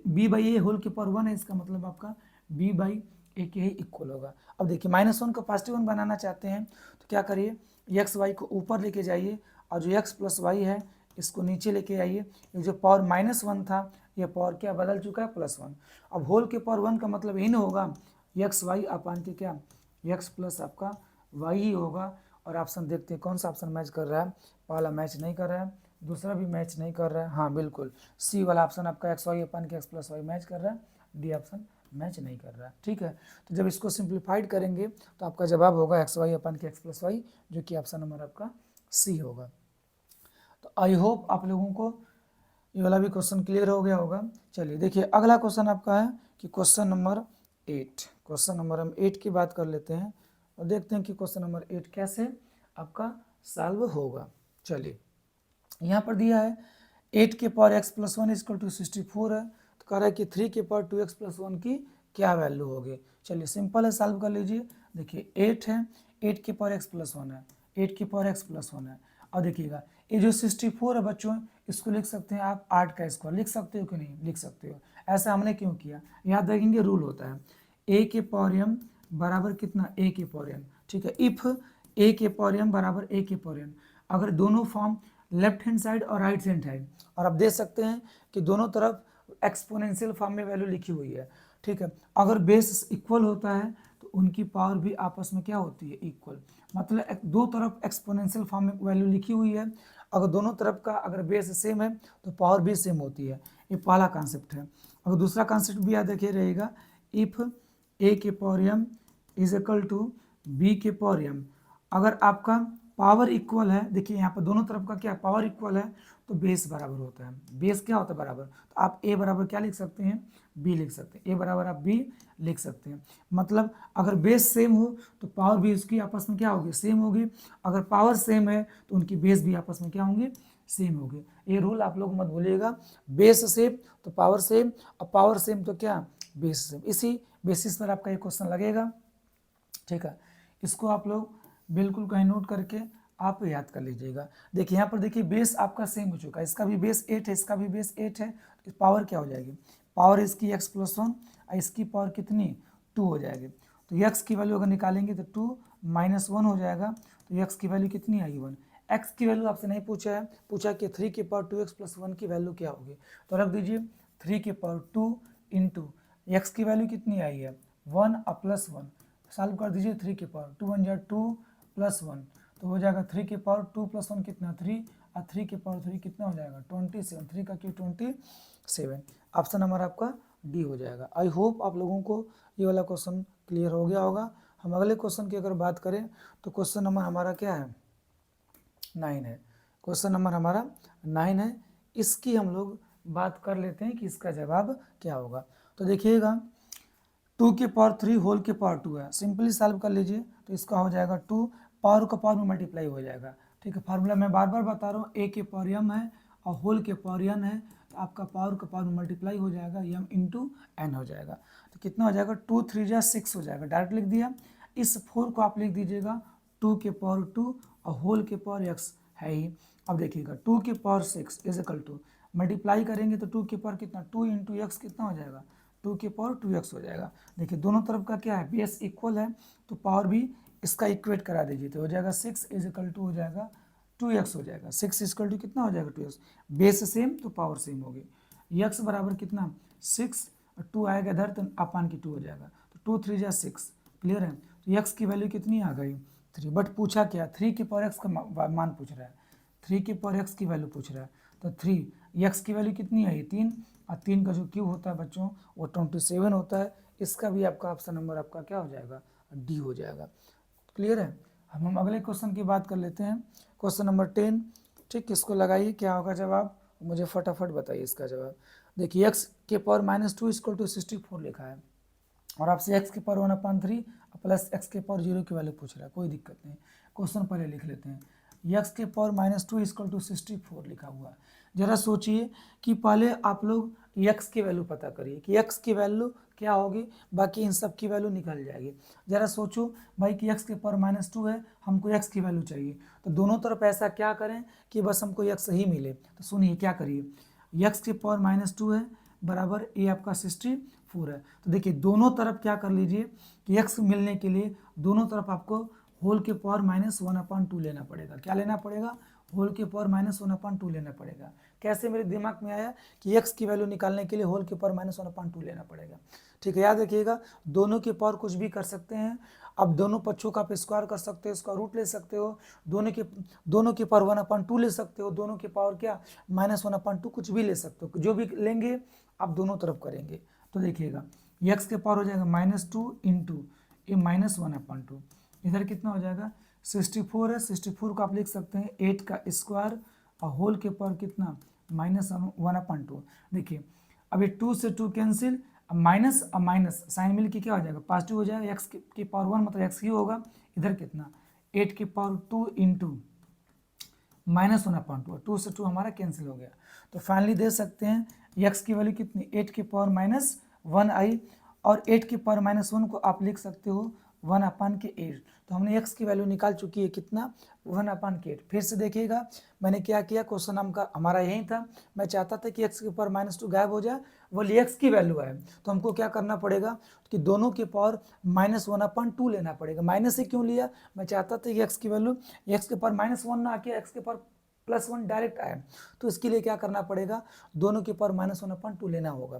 b/a होल के पावर 1 है, इसका मतलब आपका b/a के ही इक्वल होगा। अब देखिए -1 को +1 बनाना चाहते हैं तो क्या करिए, xy को ऊपर लेके जाइए और जो x + y है इसको नीचे लेके आइए, ये जो पावर -1 था ये पावर क्या बदल चुका है +1। अब होल के पावर 1 का मतलब इन होगा xy अपान के क्या x प्लस आपका y ही होगा। और ऑप्शन देखते हैं कौन सा ऑप्शन मैच कर रहा है, पहला मैच नहीं कर रहा है, दूसरा भी मैच नहीं कर रहा है, हाँ बिल्कुल सी वाला ऑप्शन आपका xy अपान के x + y मैच कर रहा है, डी ऑप्शन मैच नहीं कर रहा है, ठीक है। तो जब इसको सिंप्लीफाइड करेंगे तो आपका जवाब होगा xy अपान के x + y, जो कि ऑप्शन नंबर आपका सी होगा। तो आई होप आप लोगों को ये वाला भी क्वेश्चन क्लियर हो गया होगा। चलिए देखिए अगला क्वेश्चन आपका है कि क्वेश्चन नंबर 8, क्वेश्चन नंबर हम 8 की बात कर लेते हैं और देखते हैं कि क्वेश्चन नंबर 8 कैसे आपका सॉल्व होगा। चलिए यहाँ पर दिया है 8 के पावर x + 1 = 64 है, तो कह रहा है कि 3 के पावर 2x + 1 की क्या वैल्यू होगी। चलिए सिंपल है, सॉल्व कर लीजिए। देखिए 8 है, 8 के पावर x + 1 है, 8 के पावर x + 1 है, और देखिएगा ये जो 64 है बच्चों, इसको लिख सकते हैं आप 8 का स्क्वायर, लिख सकते हो कि नहीं, लिख सकते हो। ऐसा हमने क्यों किया, याद रखेंगे रूल होता है ए के पावर एम बराबर कितना, ए के पावर एन, ठीक है। इफ ए के पावर एम बराबर ए के पावर एन, अगर दोनों फॉर्म लेफ्ट हैंड साइड और राइट हैंड साइड, और आप देख सकते हैं कि दोनों तरफ एक्सपोनेंशियल फॉर्म में वैल्यू लिखी हुई है, ठीक है। अगर बेस इक्वल होता है तो उनकी पावर भी आपस में क्या होती है, इक्वल। मतलब दो तरफ एक्सपोनेंशियल फॉर्म में वैल्यू लिखी हुई है, अगर दोनों तरफ का अगर बेस सेम है तो पावर भी सेम होती है। ये पहला कॉन्सेप्ट है। अगर दूसरा कॉन्सेप्ट भी याद रखिए रहेगा, इफ ए के power m is equal to b के पावर एम, अगर आपका पावर इक्वल है, देखिए यहाँ पर दोनों तरफ का क्या पावर इक्वल है, तो बेस बराबर होता है। बेस क्या होता है, बराबर, तो आप ए बराबर क्या लिख सकते हैं, बी लिख सकते हैं। ए बराबर आप बी लिख सकते हैं। मतलब अगर बेस सेम हो तो पावर भी उसकी आपस में क्या होगी, सेम होगी। अगर पावर सेम है तो उनकी बेस भी आपस में क्या होंगे, सेम होगी। ये रूल आप लोग मत भूलिएगा, बेस सेम तो पावर सेम, और पावर सेम तो क्या, बेस सेम। इसी बेसिस पर आपका ये क्वेश्चन लगेगा, ठीक है। इसको आप लोग बिल्कुल कहीं नोट करके आप याद कर लीजिएगा। देखिए यहाँ पर देखिए बेस आपका सेम हो चुका है, इसका भी बेस 8 है, इसका भी बेस 8 है, तो पावर क्या हो जाएगी, पावर इसकी x + 1 और इसकी पावर कितनी 2 हो जाएगी। तो x की वैल्यू अगर निकालेंगे तो 2 - 1 हो जाएगा, तो x की वैल्यू कितनी आएगी 1। x की वैल्यू आपसे नहीं पूछा है, पूछा कि 3 की पावर 2x + 1 की वैल्यू क्या होगी, तो रख दीजिए 3 की पावर 2 इंटू x की वैल्यू कितनी आई है 1 और +1, सॉल्व कर दीजिए 3 की पावर 2 × 1 = 2 + 1, तो हो जाएगा 3 की पावर 2 + 1 कितना 3, और 3 की पावर 3 कितना हो जाएगा 27, 3 का क्यू 27। ऑप्शन नंबर आपका डी हो जाएगा। आई होप आप लोगों को ये वाला क्वेश्चन क्लियर हो गया होगा। हम अगले क्वेश्चन की अगर बात करें तो क्वेश्चन नंबर हमारा क्या है 9 है। क्वेश्चन नंबर हमारा 9 है। इसकी हम लोग बात कर लेते हैं कि इसका जवाब क्या होगा। तो देखिएगा 2 की पावर 3 होल की पावर 2 है, सिंपली सॉल्व कर लीजिए तो इसका हो जाएगा 2, पावर का पावर में मल्टीप्लाई हो जाएगा, ठीक है। फार्मूला मैं बार बार बता रहा हूँ, ए के पावर m है और होल के पावर n है, तो आपका पावर का पावर में मल्टीप्लाई हो जाएगा, m इंटू एन हो जाएगा। तो कितना हो जाएगा 2 × 3 = 6 हो जाएगा, डायरेक्ट लिख दिया। इस 4 को आप लिख दीजिएगा 2 के पावर 2 और होल के पावर x है ही। अब देखिएगा 2 के power 6 is equal to, multiply करेंगे तो 2 के पावर कितना 2 × x कितना हो जाएगा 2 के पावर 2x हो जाएगा। देखिए दोनों तरफ का क्या है, बेस इक्वल है, तो पावर भी इसका इक्वेट करा दीजिए, तो हो जाएगा 6 इज इक्वल टू हो जाएगा 2x हो जाएगा। 6 इक्वल टू कितना हो जाएगा 2x, बेस सेम तो पावर सेम होगी। x बराबर कितना 6 और 2 आएगा इधर तो अपान की 2 हो जाएगा, तो 2 × 3 = 6, क्लियर है। तो x की वैल्यू कितनी आ गई 3, बट पूछा क्या 3 की पावर x का मान पूछ रहा है, 3 की पावर x की वैल्यू पूछ रहा है, तो 3 x की वैल्यू कितनी आई 3, और 3 का जो क्यूब होता है बच्चों वो 27 होता है। इसका भी आपका ऑप्शन नंबर आपका क्या हो जाएगा डी हो जाएगा, क्लियर है। हम अगले क्वेश्चन की बात कर लेते हैं, क्वेश्चन नंबर 10, ठीक। इसको लगाइए क्या होगा जवाब, मुझे फटाफट बताइए इसका जवाब। देखिए x के पावर -2 = 64 लिखा है, और आपसे x की पावर 1/3 प्लस x के पावर 0 की वैल्यू पूछ रहा है, कोई दिक्कत नहीं, क्वेश्चन पहले लिख लेते हैं। x के पावर -2 = 64 लिखा हुआ है। ज़रा सोचिए कि पहले आप लोग x की वैल्यू पता करिए कि x की वैल्यू क्या होगी, बाकी इन सब की वैल्यू निकल जाएगी। ज़रा सोचो भाई कि x के पावर -2 है, हमको x की वैल्यू चाहिए, तो दोनों तरफ ऐसा क्या करें कि बस हमको x ही मिले। तो सुनिए क्या करिए, x के पावर -2 है बराबर ए आपका 64 है, तो देखिए दोनों तरफ क्या कर लीजिए कि x मिलने के लिए दोनों तरफ आपको होल के पावर -1/2 लेना पड़ेगा। क्या लेना पड़ेगा, होल के पावर -1/2 लेना पड़ेगा। कैसे मेरे दिमाग में आया कि x की वैल्यू निकालने के लिए होल के पावर -1/2 लेना पड़ेगा, ठीक है। याद रखिएगा दोनों के पावर कुछ भी कर सकते हैं, अब दोनों पक्षों का आप स्क्वायर कर सकते हो, इसका रूट ले सकते हो, दोनों के पावर 1/2 ले सकते हो, दोनों के पावर क्या -1/2 कुछ भी ले सकते हो, जो भी लेंगे आप दोनों तरफ करेंगे। तो देखिएगा x के पावर हो जाएगा -2 इंटू ये -1/2, इधर कितना हो जाएगा 64 है, 64 को आप लिख सकते हैं 8 का स्क्वायर और होल के पावर कितना -1/2। देखिए अब ये 2 से 2 कैंसिल, अब माइनस साइन मिल के क्या हो जाएगा पॉजिटिव हो जाएगा, x की पावर 1 मतलब x ही होगा, इधर कितना 8 की पावर 2 इंटू -1/2, 2 से 2 हमारा कैंसिल हो गया। तो फाइनली दे सकते हैं x की वैल्यू कितनी 8 की पावर -1 आई, और 8 की पावर -1 को आप लिख सकते हो 1/8। तो हमने x की वैल्यू निकाल चुकी है कितना, 1/8। फिर से देखिएगा मैंने क्या किया, क्वेश्चन हमका हमारा यही था, मैं चाहता था कि x के ऊपर -2 गायब हो जाए, बोलिए x की वैल्यू है तो हमको क्या करना पड़ेगा कि दोनों के पावर -1/2 लेना पड़ेगा। माइनस से क्यों लिया, मैं चाहता था कि x की वैल्यू x के पावर -1 ना आके x के पावर +1 डायरेक्ट आए, तो इसके लिए क्या करना पड़ेगा, दोनों के पावर -1/2 लेना होगा।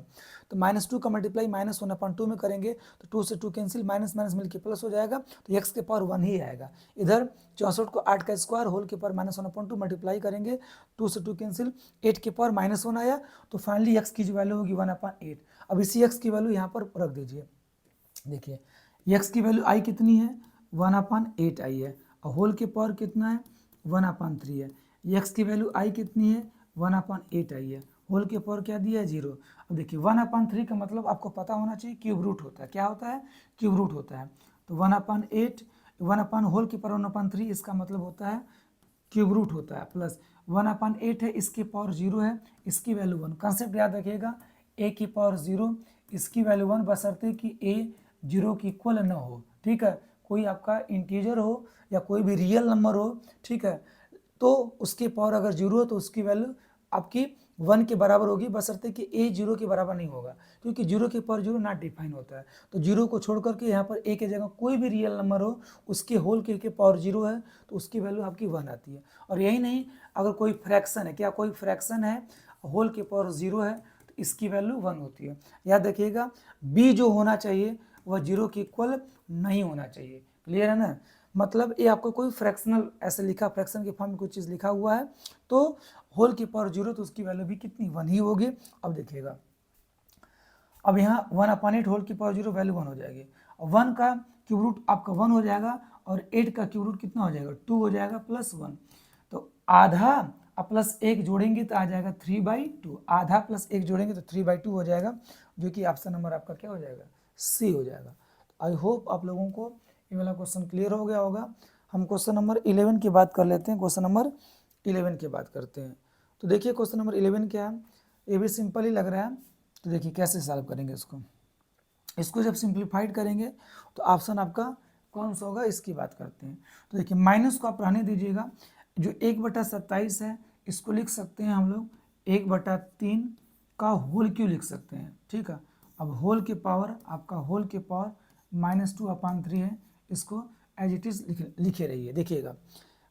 तो -2 का मल्टीप्लाई -1/2 में करेंगे तो 2 से 2 कैंसिल, माइनस माइनस मिलकर प्लस हो जाएगा, तो x के पावर 1 ही आएगा। इधर 64 को 8 का स्क्वायर होल के पावर -1/2 मल्टीप्लाई करेंगे, 2 से 2 कैंसिल, 8 के पावर -1 आया, तो फाइनली x की जो वैल्यू होगी 1/8। अब इसी x की वैल्यू यहाँ पर रख दीजिए। देखिए x की वैल्यू आई कितनी है, 1/8 आई है, और होल के पावर कितना है, 1/3 है। x की वैल्यू आई कितनी है, 1/8 आई है, होल के पावर क्या दिया है, 0। अब देखिए 1/3 का मतलब आपको पता होना चाहिए क्यूब रूट होता है, क्या होता है, क्यूब रूट होता है। तो 1/8 होल के पावर 1/3, इसका मतलब होता है क्यूब रूट होता है, प्लस 1/8 है, इसकी पावर 0 है, इसकी वैल्यू 1। कंसेप्ट याद रखिएगा, a की पावर 0, इसकी वैल्यू 1, बशर्ते कि a 0 की इक्वल न हो, ठीक है, कोई आपका इंटीजर हो या कोई भी रियल नंबर हो, ठीक है, तो उसकी पावर अगर 0 हो तो उसकी वैल्यू आपकी 1 के बराबर होगी, बशर्ते कि a 0 के बराबर नहीं होगा, क्योंकि 0 के पावर 0 नॉट डिफाइन होता है। तो 0 को छोड़ करके यहाँ पर a के जगह कोई भी रियल नंबर हो, उसके होल के पावर 0 है, तो उसकी वैल्यू आपकी 1 आती है। और यही नहीं, अगर कोई फ्रैक्शन है, क्या कोई फ्रैक्शन है, होल के पावर 0 है, तो इसकी वैल्यू 1 होती है। याद रखिएगा b जो होना चाहिए वह 0 के इक्वल नहीं होना चाहिए, क्लियर है ना। मतलब ये आपको कोई फ्रैक्शनल ऐसे लिखा, फ्रैक्शन के फॉर्म में कोई चीज़ लिखा हुआ है तो होल की पावर 0, तो उसकी वैल्यू भी कितनी, 1 ही होगी। अब देखिएगा, अब यहाँ 1/8 होल की पावर 0 वैल्यू 1 हो जाएगी, और 1 का क्यूब रूट आपका 1 हो जाएगा, और 8 का क्यूब रूट कितना हो जाएगा, 2 हो जाएगा, +1। तो आधा अब +1 जोड़ेंगे तो आ जाएगा 3/2, आधा +1 जोड़ेंगे तो 3/2 हो जाएगा, जो कि ऑप्शन नंबर आपका क्या हो जाएगा, सी हो जाएगा। आई होप आप लोगों को ये वाला क्वेश्चन क्लियर हो गया होगा। हम क्वेश्चन नंबर 11 की बात कर लेते हैं, क्वेश्चन नंबर 11 की बात करते हैं। तो देखिए क्वेश्चन नंबर 11 क्या है, ये भी सिंपल ही लग रहा है। तो देखिए कैसे सॉल्व करेंगे इसको जब सिंप्लीफाइड करेंगे तो ऑप्शन आपका कौन सा होगा, इसकी बात करते हैं। तो देखिए माइनस को आप रहने दीजिएगा, जो 1/27 है इसको लिख सकते हैं हम लोग 1/3 का होल क्यों लिख सकते हैं, ठीक है। अब होल के पावर आपका होल के पावर -2/3 है, इसको एज इट इज लिखे रहिए। देखिएगा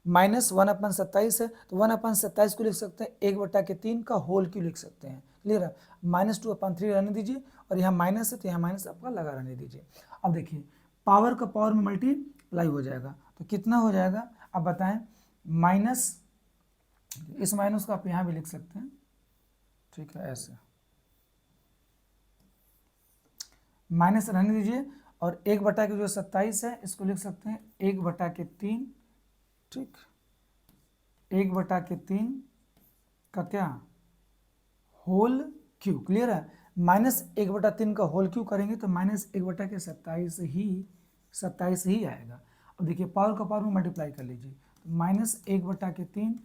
-1/27 है, तो 1/27 को लिख सकते हैं 1/3 का होल क्यों लिख सकते हैं, क्लियर है। -2/3 रहने दीजिए, और यहाँ माइनस है तो यहाँ माइनस आपका लगा रहने दीजिए। अब देखिए पावर का पावर में मल्टीप्लाई हो जाएगा, तो कितना हो जाएगा अब बताएं, माइनस, इस माइनस को आप यहाँ भी लिख सकते हैं, ठीक है, ऐसे माइनस रहने दीजिए, और 1/27 है इसको लिख सकते हैं 1/3, ठीक, 1/3 का क्या, होल क्यू, क्लियर है। -1/3 का होल क्यू करेंगे तो -1/27 ही आएगा। अब देखिए पावर का पावर में मल्टीप्लाई कर लीजिए, तो -1/3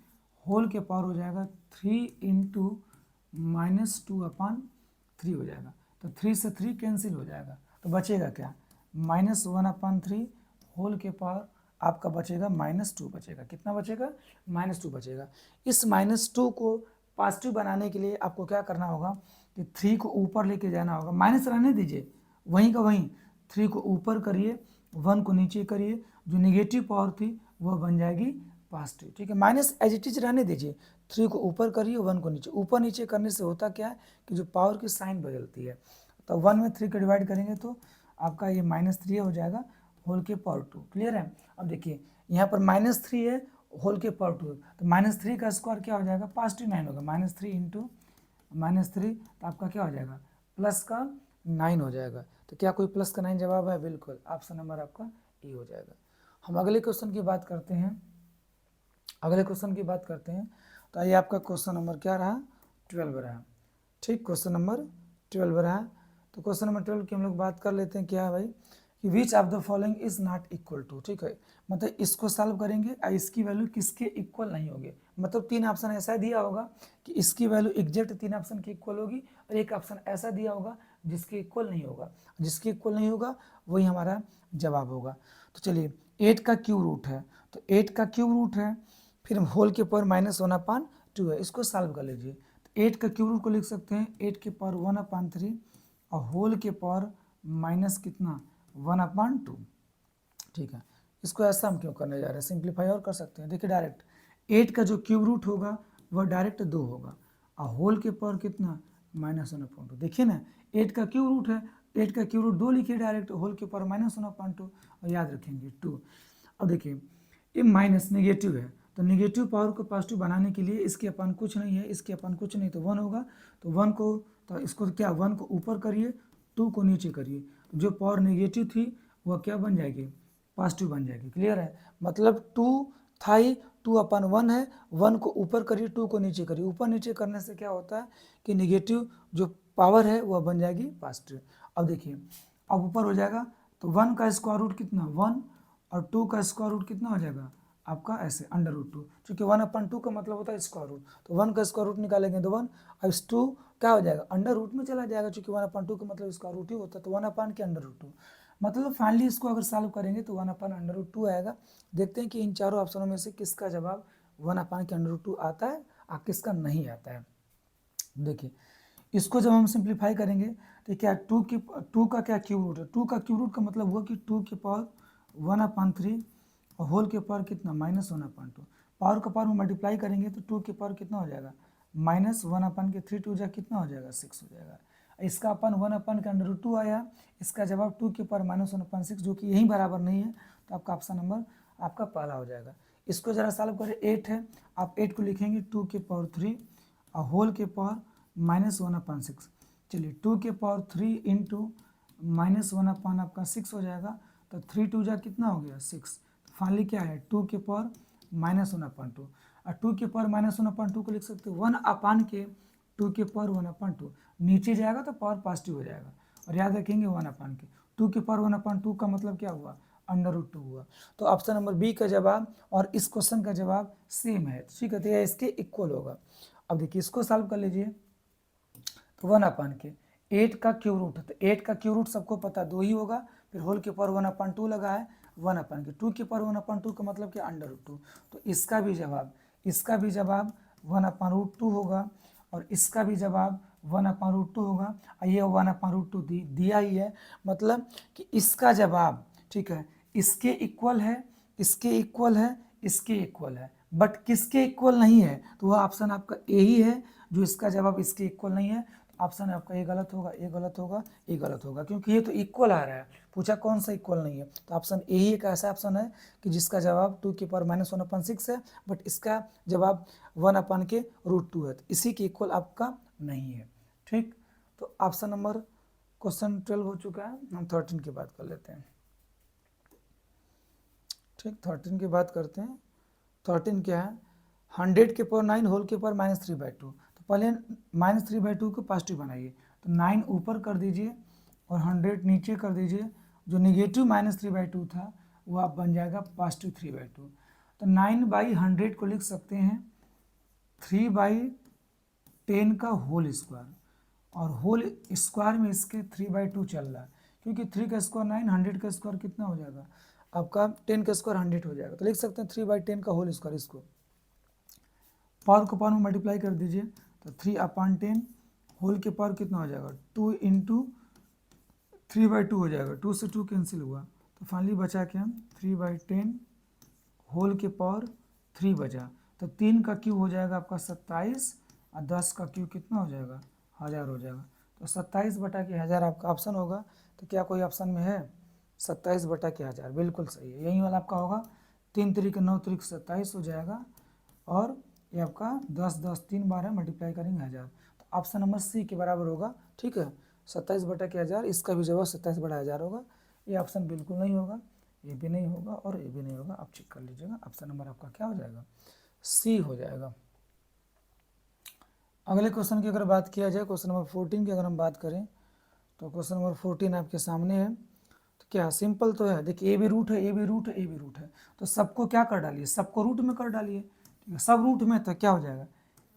होल के पावर हो जाएगा 3 × -2/3 हो जाएगा, तो 3 से 3 कैंसिल हो जाएगा, तो बचेगा क्या, -1/3 होल के पावर आपका बचेगा -2 बचेगा, कितना बचेगा, -2 बचेगा। इस -2 को पॉजिटिव बनाने के लिए आपको क्या करना होगा कि 3 को ऊपर लेके जाना होगा, माइनस रहने दीजिए वहीं का वहीं, 3 को ऊपर करिए, 1 को नीचे करिए, जो निगेटिव पावर थी वह बन जाएगी पॉजिटिव, ठीक है। माइनस एज इट इज रहने दीजिए, 3 को ऊपर करिए, 1 को नीचे, ऊपर नीचे करने से होता क्या है कि जो पावर की साइन बदलती है, तो 1 में 3 को डिवाइड करेंगे तो आपका ये -3 हो जाएगा होल के पावर 2, क्लियर है। अब देखिए यहाँ पर -3 है होल के पावर 2, तो -3 का स्क्वायर क्या हो जाएगा, +9 होगा, -3 × -3, तो आपका क्या हो जाएगा, प्लस का 9 हो जाएगा। तो क्या कोई प्लस का 9 जवाब है, बिल्कुल ऑप्शन नंबर आपका ए हो जाएगा। हम अगले क्वेश्चन की बात करते हैं, तो आइए आपका क्वेश्चन नंबर क्या रहा, 12 रहा, ठीक, क्वेश्चन नंबर 12 रहा। तो क्वेश्चन नंबर 12 की हम लोग बात कर लेते हैं, क्या है भाई कि which of the following is not equal to, ठीक है, मतलब इसको सॉल्व करेंगे और इसकी वैल्यू किसके इक्वल नहीं होगी, मतलब 3 ऑप्शन ऐसा दिया होगा कि इसकी वैल्यू एग्जैक्ट 3 ऑप्शन की इक्वल होगी, और एक ऑप्शन ऐसा दिया होगा जिसके इक्वल नहीं होगा, जिसके इक्वल नहीं होगा वही हमारा जवाब होगा। तो चलिए 8 का क्यूब रूट है, तो 8 का क्यूब रूट है, फिर होल के पावर -1/2 है, इसको सॉल्व कर लीजिए। तो 8 का क्यूब रूट को लिख सकते हैं 8 के पावर 1/3 और होल के पावर माइनस कितना 1/2। ठीक है, इसको ऐसा हम क्यों करने जा रहे हैं, सिंप्लीफाई और कर सकते हैं। देखिए डायरेक्ट 8 का जो क्यूब रूट होगा वह डायरेक्ट 2 होगा और होल के पावर कितना -1/2। देखिए ना 8 का क्यूब रूट है, 8 का क्यूब रूट 2 लिखिए डायरेक्ट, होल के पावर -1/2 और याद रखेंगे 2। अब देखिए ये माइनस नेगेटिव है, तो नेगेटिव पावर को पॉजिटिव बनाने के लिए इसके अपन कुछ नहीं है, इसके अपन कुछ नहीं, तो 1 होगा। तो 1 को, तो इसको क्या 1 को ऊपर करिए, 2 को नीचे करिए, जो पावर नेगेटिव थी वह क्या बन जाएगी, पॉजिटिव बन जाएगी। क्लियर है, मतलब 2 था ही, 2/1 है, 1 को ऊपर करिए 2 को नीचे करिए, ऊपर नीचे करने से क्या होता है कि नेगेटिव जो पावर है वह बन जाएगी पॉजिटिव। अब देखिए अब ऊपर हो जाएगा, तो 1 का स्क्वायर रूट कितना 1 और 2 का स्क्वायर रूट कितना हो जाएगा आपका ऐसे √2, क्योंकि 1/2 का मतलब होता है स्क्वायर रूट, तो 1 का स्क्वायर रूट निकालेंगे तो 1 और इस 2 क्या हो जाएगा √रूट में चला जाएगा, क्योंकि 1/2 का मतलब स्क्वायर रूट ही होता है, तो 1/√2। मतलब फाइनली इसको अगर सॉल्व करेंगे तो 1/√2 आएगा। देखते हैं कि इन चारों ऑप्शनों में से किसका जवाब 1/√2 आता है और किसका नहीं आता है। देखिए इसको जब हम सिंप्लीफाई करेंगे तो क्या 2 का क्या क्यूब रूट है, 2 का क्यूब रूट का मतलब हुआ कि 2 के पावर 1/3 और होल के पावर कितना -1/2। पावर का पावर में मल्टीप्लाई करेंगे तो 2 के पावर कितना हो जाएगा -1/3 2 कितना हो जाएगा 6 हो जाएगा। इसका अपन 1/√2 आया, इसका जवाब 2 के पावर -1/6 जो कि यही बराबर नहीं है, तो आपका ऑप्शन नंबर आपका पहला हो जाएगा। इसको जरा सॉल्व करें, 8 है, आप 8 को लिखेंगे 2 के पावर 3 और होल के पावर -1/6। चलिए 2 के पावर 3 इंटू -1 आपका 6 हो जाएगा, तो 3 2 कितना हो गया 6। तो फाइनली क्या है 2 के पावर -1/2 और 2 के पावर -1/2 को लिख सकते हो 1 के 2 के पावर 1/2, नीचे जाएगा तो पावर पॉजिटिव हो जाएगा, और याद रखेंगे 1 के 2 के पावर 1/2 का मतलब क्या हुआ √2 हुआ। तो ऑप्शन नंबर बी का जवाब और इस क्वेश्चन का जवाब सेम है, ठीक है, तो यह इसके इक्वल होगा। अब देखिए इसको सॉल्व कर लीजिए, तो 1 के 8 का क्यूब रूट है, तो 8 का क्यूब रूट सबको पता 2 ही होगा, फिर होल के पावर 1/2 लगा है 1 के 2 के पावर 1/2 का मतलब क्या √2, तो इसका भी जवाब 1/√2 होगा और इसका भी जवाब 1/√2 होगा, और ये 1/√2 दिया ही है, मतलब कि इसका जवाब ठीक है इसके इक्वल है, इसके इक्वल है, इसके इक्वल है, बट किसके इक्वल नहीं है, तो वह ऑप्शन आपका ए ही है जो इसका जवाब इसके इक्वल नहीं है। ऑप्शन आपका ये गलत होगा, ये गलत होगा, ये गलत होगा, क्योंकि ये तो इक्वल आ रहा है, पूछा कौन सा इक्वल नहीं है, तो ऑप्शन ए ही एक ऐसा ऑप्शन है कि जिसका जवाब 2 के पावर -1/6 है, बट इसका जवाब 1/√2 है, तो इसी के इक्वल आपका नहीं है। ठीक, तो ऑप्शन नंबर क्वेश्चन 12 हो चुका है, हम 13 की बात कर लेते हैं। ठीक, 13 की बात करते हैं। 13 क्या है 100 के पावर 9 होल के पावर -3/2, तो पहले -3/2 को पॉजिटिव बनाइए, तो 9 ऊपर कर दीजिए और 100 नीचे कर दीजिए, जो निगेटिव -3/2 था वो आप बन जाएगा पॉजिटिव 3/2। तो 9/100 को लिख सकते हैं 3/10 का होल स्क्वायर, और होल स्क्वायर में इसके 3/2 चल रहा है, क्योंकि 3 का स्क्वायर 9, 100 का स्क्वायर कितना हो जाएगा आपका 10 का स्क्वायर 100 हो जाएगा, तो लिख सकते हैं 3/10 का होल स्क्वायर। इसको पावर को पावर में मल्टीप्लाई कर दीजिए, तो 3/10 होल के पावर कितना हो जाएगा 2 इंटू 3/2 हो जाएगा, 2 से 2 कैंसिल हुआ, तो फाइनली बचा क्या 3/10 होल के पावर 3 बचा, तो 3 का क्यूब हो जाएगा आपका 27 और 10 का क्यूब कितना हो जाएगा 1000 हो जाएगा, तो 27/1000 आपका ऑप्शन होगा। तो क्या कोई ऑप्शन में है 27/1000, बिल्कुल सही है, यही वाला आपका होगा। 3 तरीके 9 तरीके 27 हो जाएगा, और ये आपका 10 10 3 बार है, मल्टीप्लाई करेंगे 1000, तो ऑप्शन नंबर सी के बराबर होगा। ठीक है 27/1000, इसका भी जवाब 27/1000 होगा। ये ऑप्शन बिल्कुल नहीं होगा, ये भी नहीं होगा और ये भी नहीं होगा, आप चेक कर लीजिएगा। ऑप्शन नंबर आपका क्या हो जाएगा सी हो जाएगा। अगले क्वेश्चन की अगर बात किया जाए, क्वेश्चन नंबर 14 की अगर हम बात करें, तो क्वेश्चन नंबर 14 आपके सामने है। तो क्या सिंपल तो है, देखिए ए भी रूट है, ए भी रूट है, ए भी रूट है, तो सबको क्या कर डालिए सबको रूट में कर डालिए, ठीक है सब रूट में, तो क्या हो जाएगा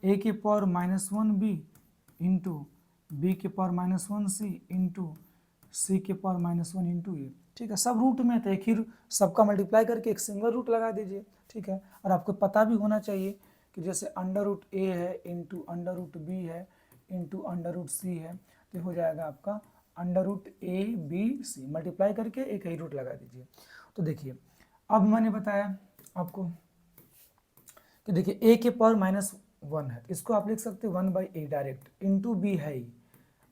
a के पावर -1b इंटू बी के पावर -1 सी इंटू सी के पावर -1 इंटू ए। ठीक है, सब रूट में तो एक ही सबका मल्टीप्लाई करके एक सिंगल रूट लगा दीजिए। ठीक है, और आपको पता भी होना चाहिए कि जैसे अंडर रूट ए है इंटू अंडर रूट बी है इंटू अंडर रूट सी है, तो हो जाएगा आपका under root a b c, multiply करके एक ही रूट लगा दीजिए। तो देखिए अब मैंने बताया आपको कि देखिए ए के पावर -1 है, इसको आप लिख सकते हैं 1/a डायरेक्ट, इंटू बी है ही।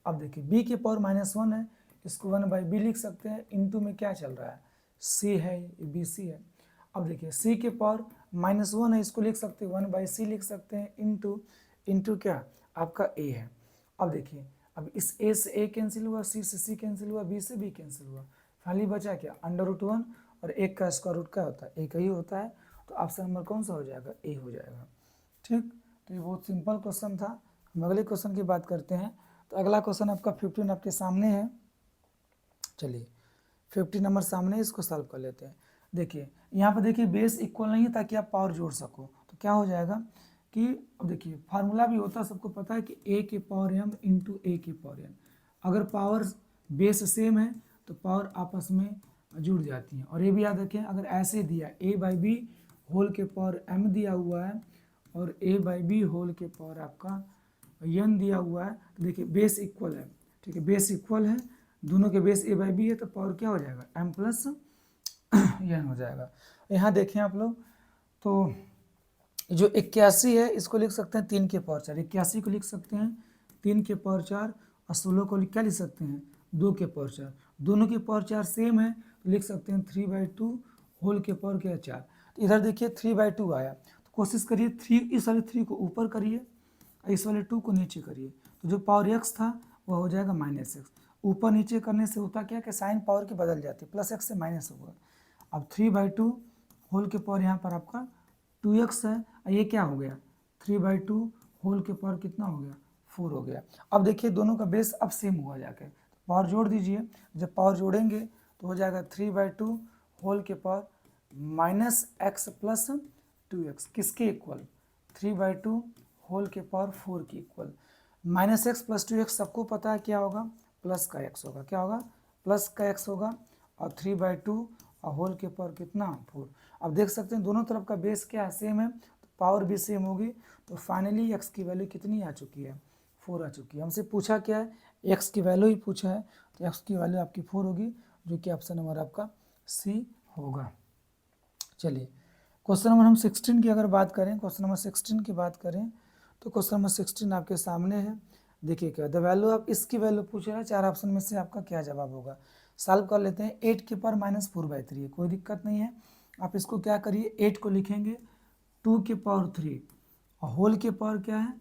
अब देखिए बी के पावर -1 है, इसको 1/b लिख सकते हैं, इंटू में क्या चल रहा है c है, बी सी है। अब देखिए c के पावर -1 है, इसको लिख सकते हैं 1/c लिख सकते हैं, इंटू क्या आपका a है। अब देखिए अब इस a से a कैंसिल हुआ, c से c कैंसिल हुआ, b से b कैंसिल हुआ, खाली बचा क्या अंडर रूट 1, और एक का स्क्वायर रूट क्या होता है एक ही होता है, तो ऑप्शन नंबर कौन सा हो जाएगा ए हो जाएगा। ठीक, तो ये बहुत सिंपल क्वेश्चन था। हम अगले क्वेश्चन की बात करते हैं। तो अगला क्वेश्चन आपका 15 आपके सामने है। चलिए 50 नंबर सामने, इसको सॉल्व कर लेते हैं। देखिए यहाँ पर देखिए बेस इक्वल नहीं है ताकि आप पावर जोड़ सको, तो क्या हो जाएगा कि अब देखिए फार्मूला भी होता है, सबको पता है कि ए के पावर m इंटू ए के पावर n। अगर पावर बेस सेम है तो पावर आपस में जुड़ जाती हैं। और ये भी याद रखें, अगर ऐसे दिया a/b होल के पावर m दिया हुआ है और a/b होल के पावर आपका n दिया हुआ है, तो देखिए बेस इक्वल है। ठीक है, बेस इक्वल है, दोनों के बेस a/b है, तो पावर क्या हो जाएगा m प्लस n हो जाएगा। यहाँ देखें आप लोग, तो जो 81 है इसको लिख सकते हैं 3 के पावर 4, 81 को लिख सकते हैं 3 के पावर 4, और 16 को क्या लिख सकते हैं 2 के पावर 4। दोनों के पावर 4 सेम है, तो लिख सकते हैं 3/2 होल के पावर क्या 4। तो इधर देखिए 3/2 आया, तो कोशिश करिए 3, इस वाले 3 को ऊपर करिए और इस वाले 2 को नीचे करिए, तो जो पावर x था वह हो जाएगा -x। ऊपर नीचे करने से होता क्या कि साइन पावर की बदल जाती है, प्लस x से माइनस होगा। अब 3/2 होल के पावर यहाँ पर आपका 2x है, और ये क्या हो गया 3/2 होल के पावर कितना हो गया 4 हो गया। अब देखिए दोनों का बेस अब सेम हुआ जाके, पावर जोड़ दीजिए, जब पावर जोड़ेंगे तो हो जाएगा 3/2 होल के पावर -x प्लस 2x, किसके इक्वल 3/2 होल के पावर 4 की इक्वल। -x प्लस 2x सबको पता है क्या होगा, प्लस का x होगा, क्या होगा प्लस का x होगा, और 3/2 और होल के पावर कितना 4। अब देख सकते हैं दोनों तरफ का बेस क्या है सेम है, तो पावर भी सेम होगी, तो फाइनली x की वैल्यू कितनी आ चुकी है 4 आ चुकी है। हमसे पूछा क्या है x की वैल्यू ही पूछा है, तो x की वैल्यू आपकी 4 होगी, जो कि ऑप्शन नंबर आपका C होगा। चलिए क्वेश्चन नंबर हम 16 की अगर बात करें, क्वेश्चन नंबर 16 की बात करें, तो क्वेश्चन नंबर 16 आपके सामने है। देखिए क्या द वैल्यू, आप इसकी वैल्यू पूछ रहा है, 4 ऑप्शन में से आपका क्या जवाब होगा। सॉल्व कर लेते हैं। 8 के पावर -4/3 है, कोई दिक्कत नहीं है। आप इसको क्या करिए 8 को लिखेंगे 2 के पावर 3, और होल के पावर क्या है,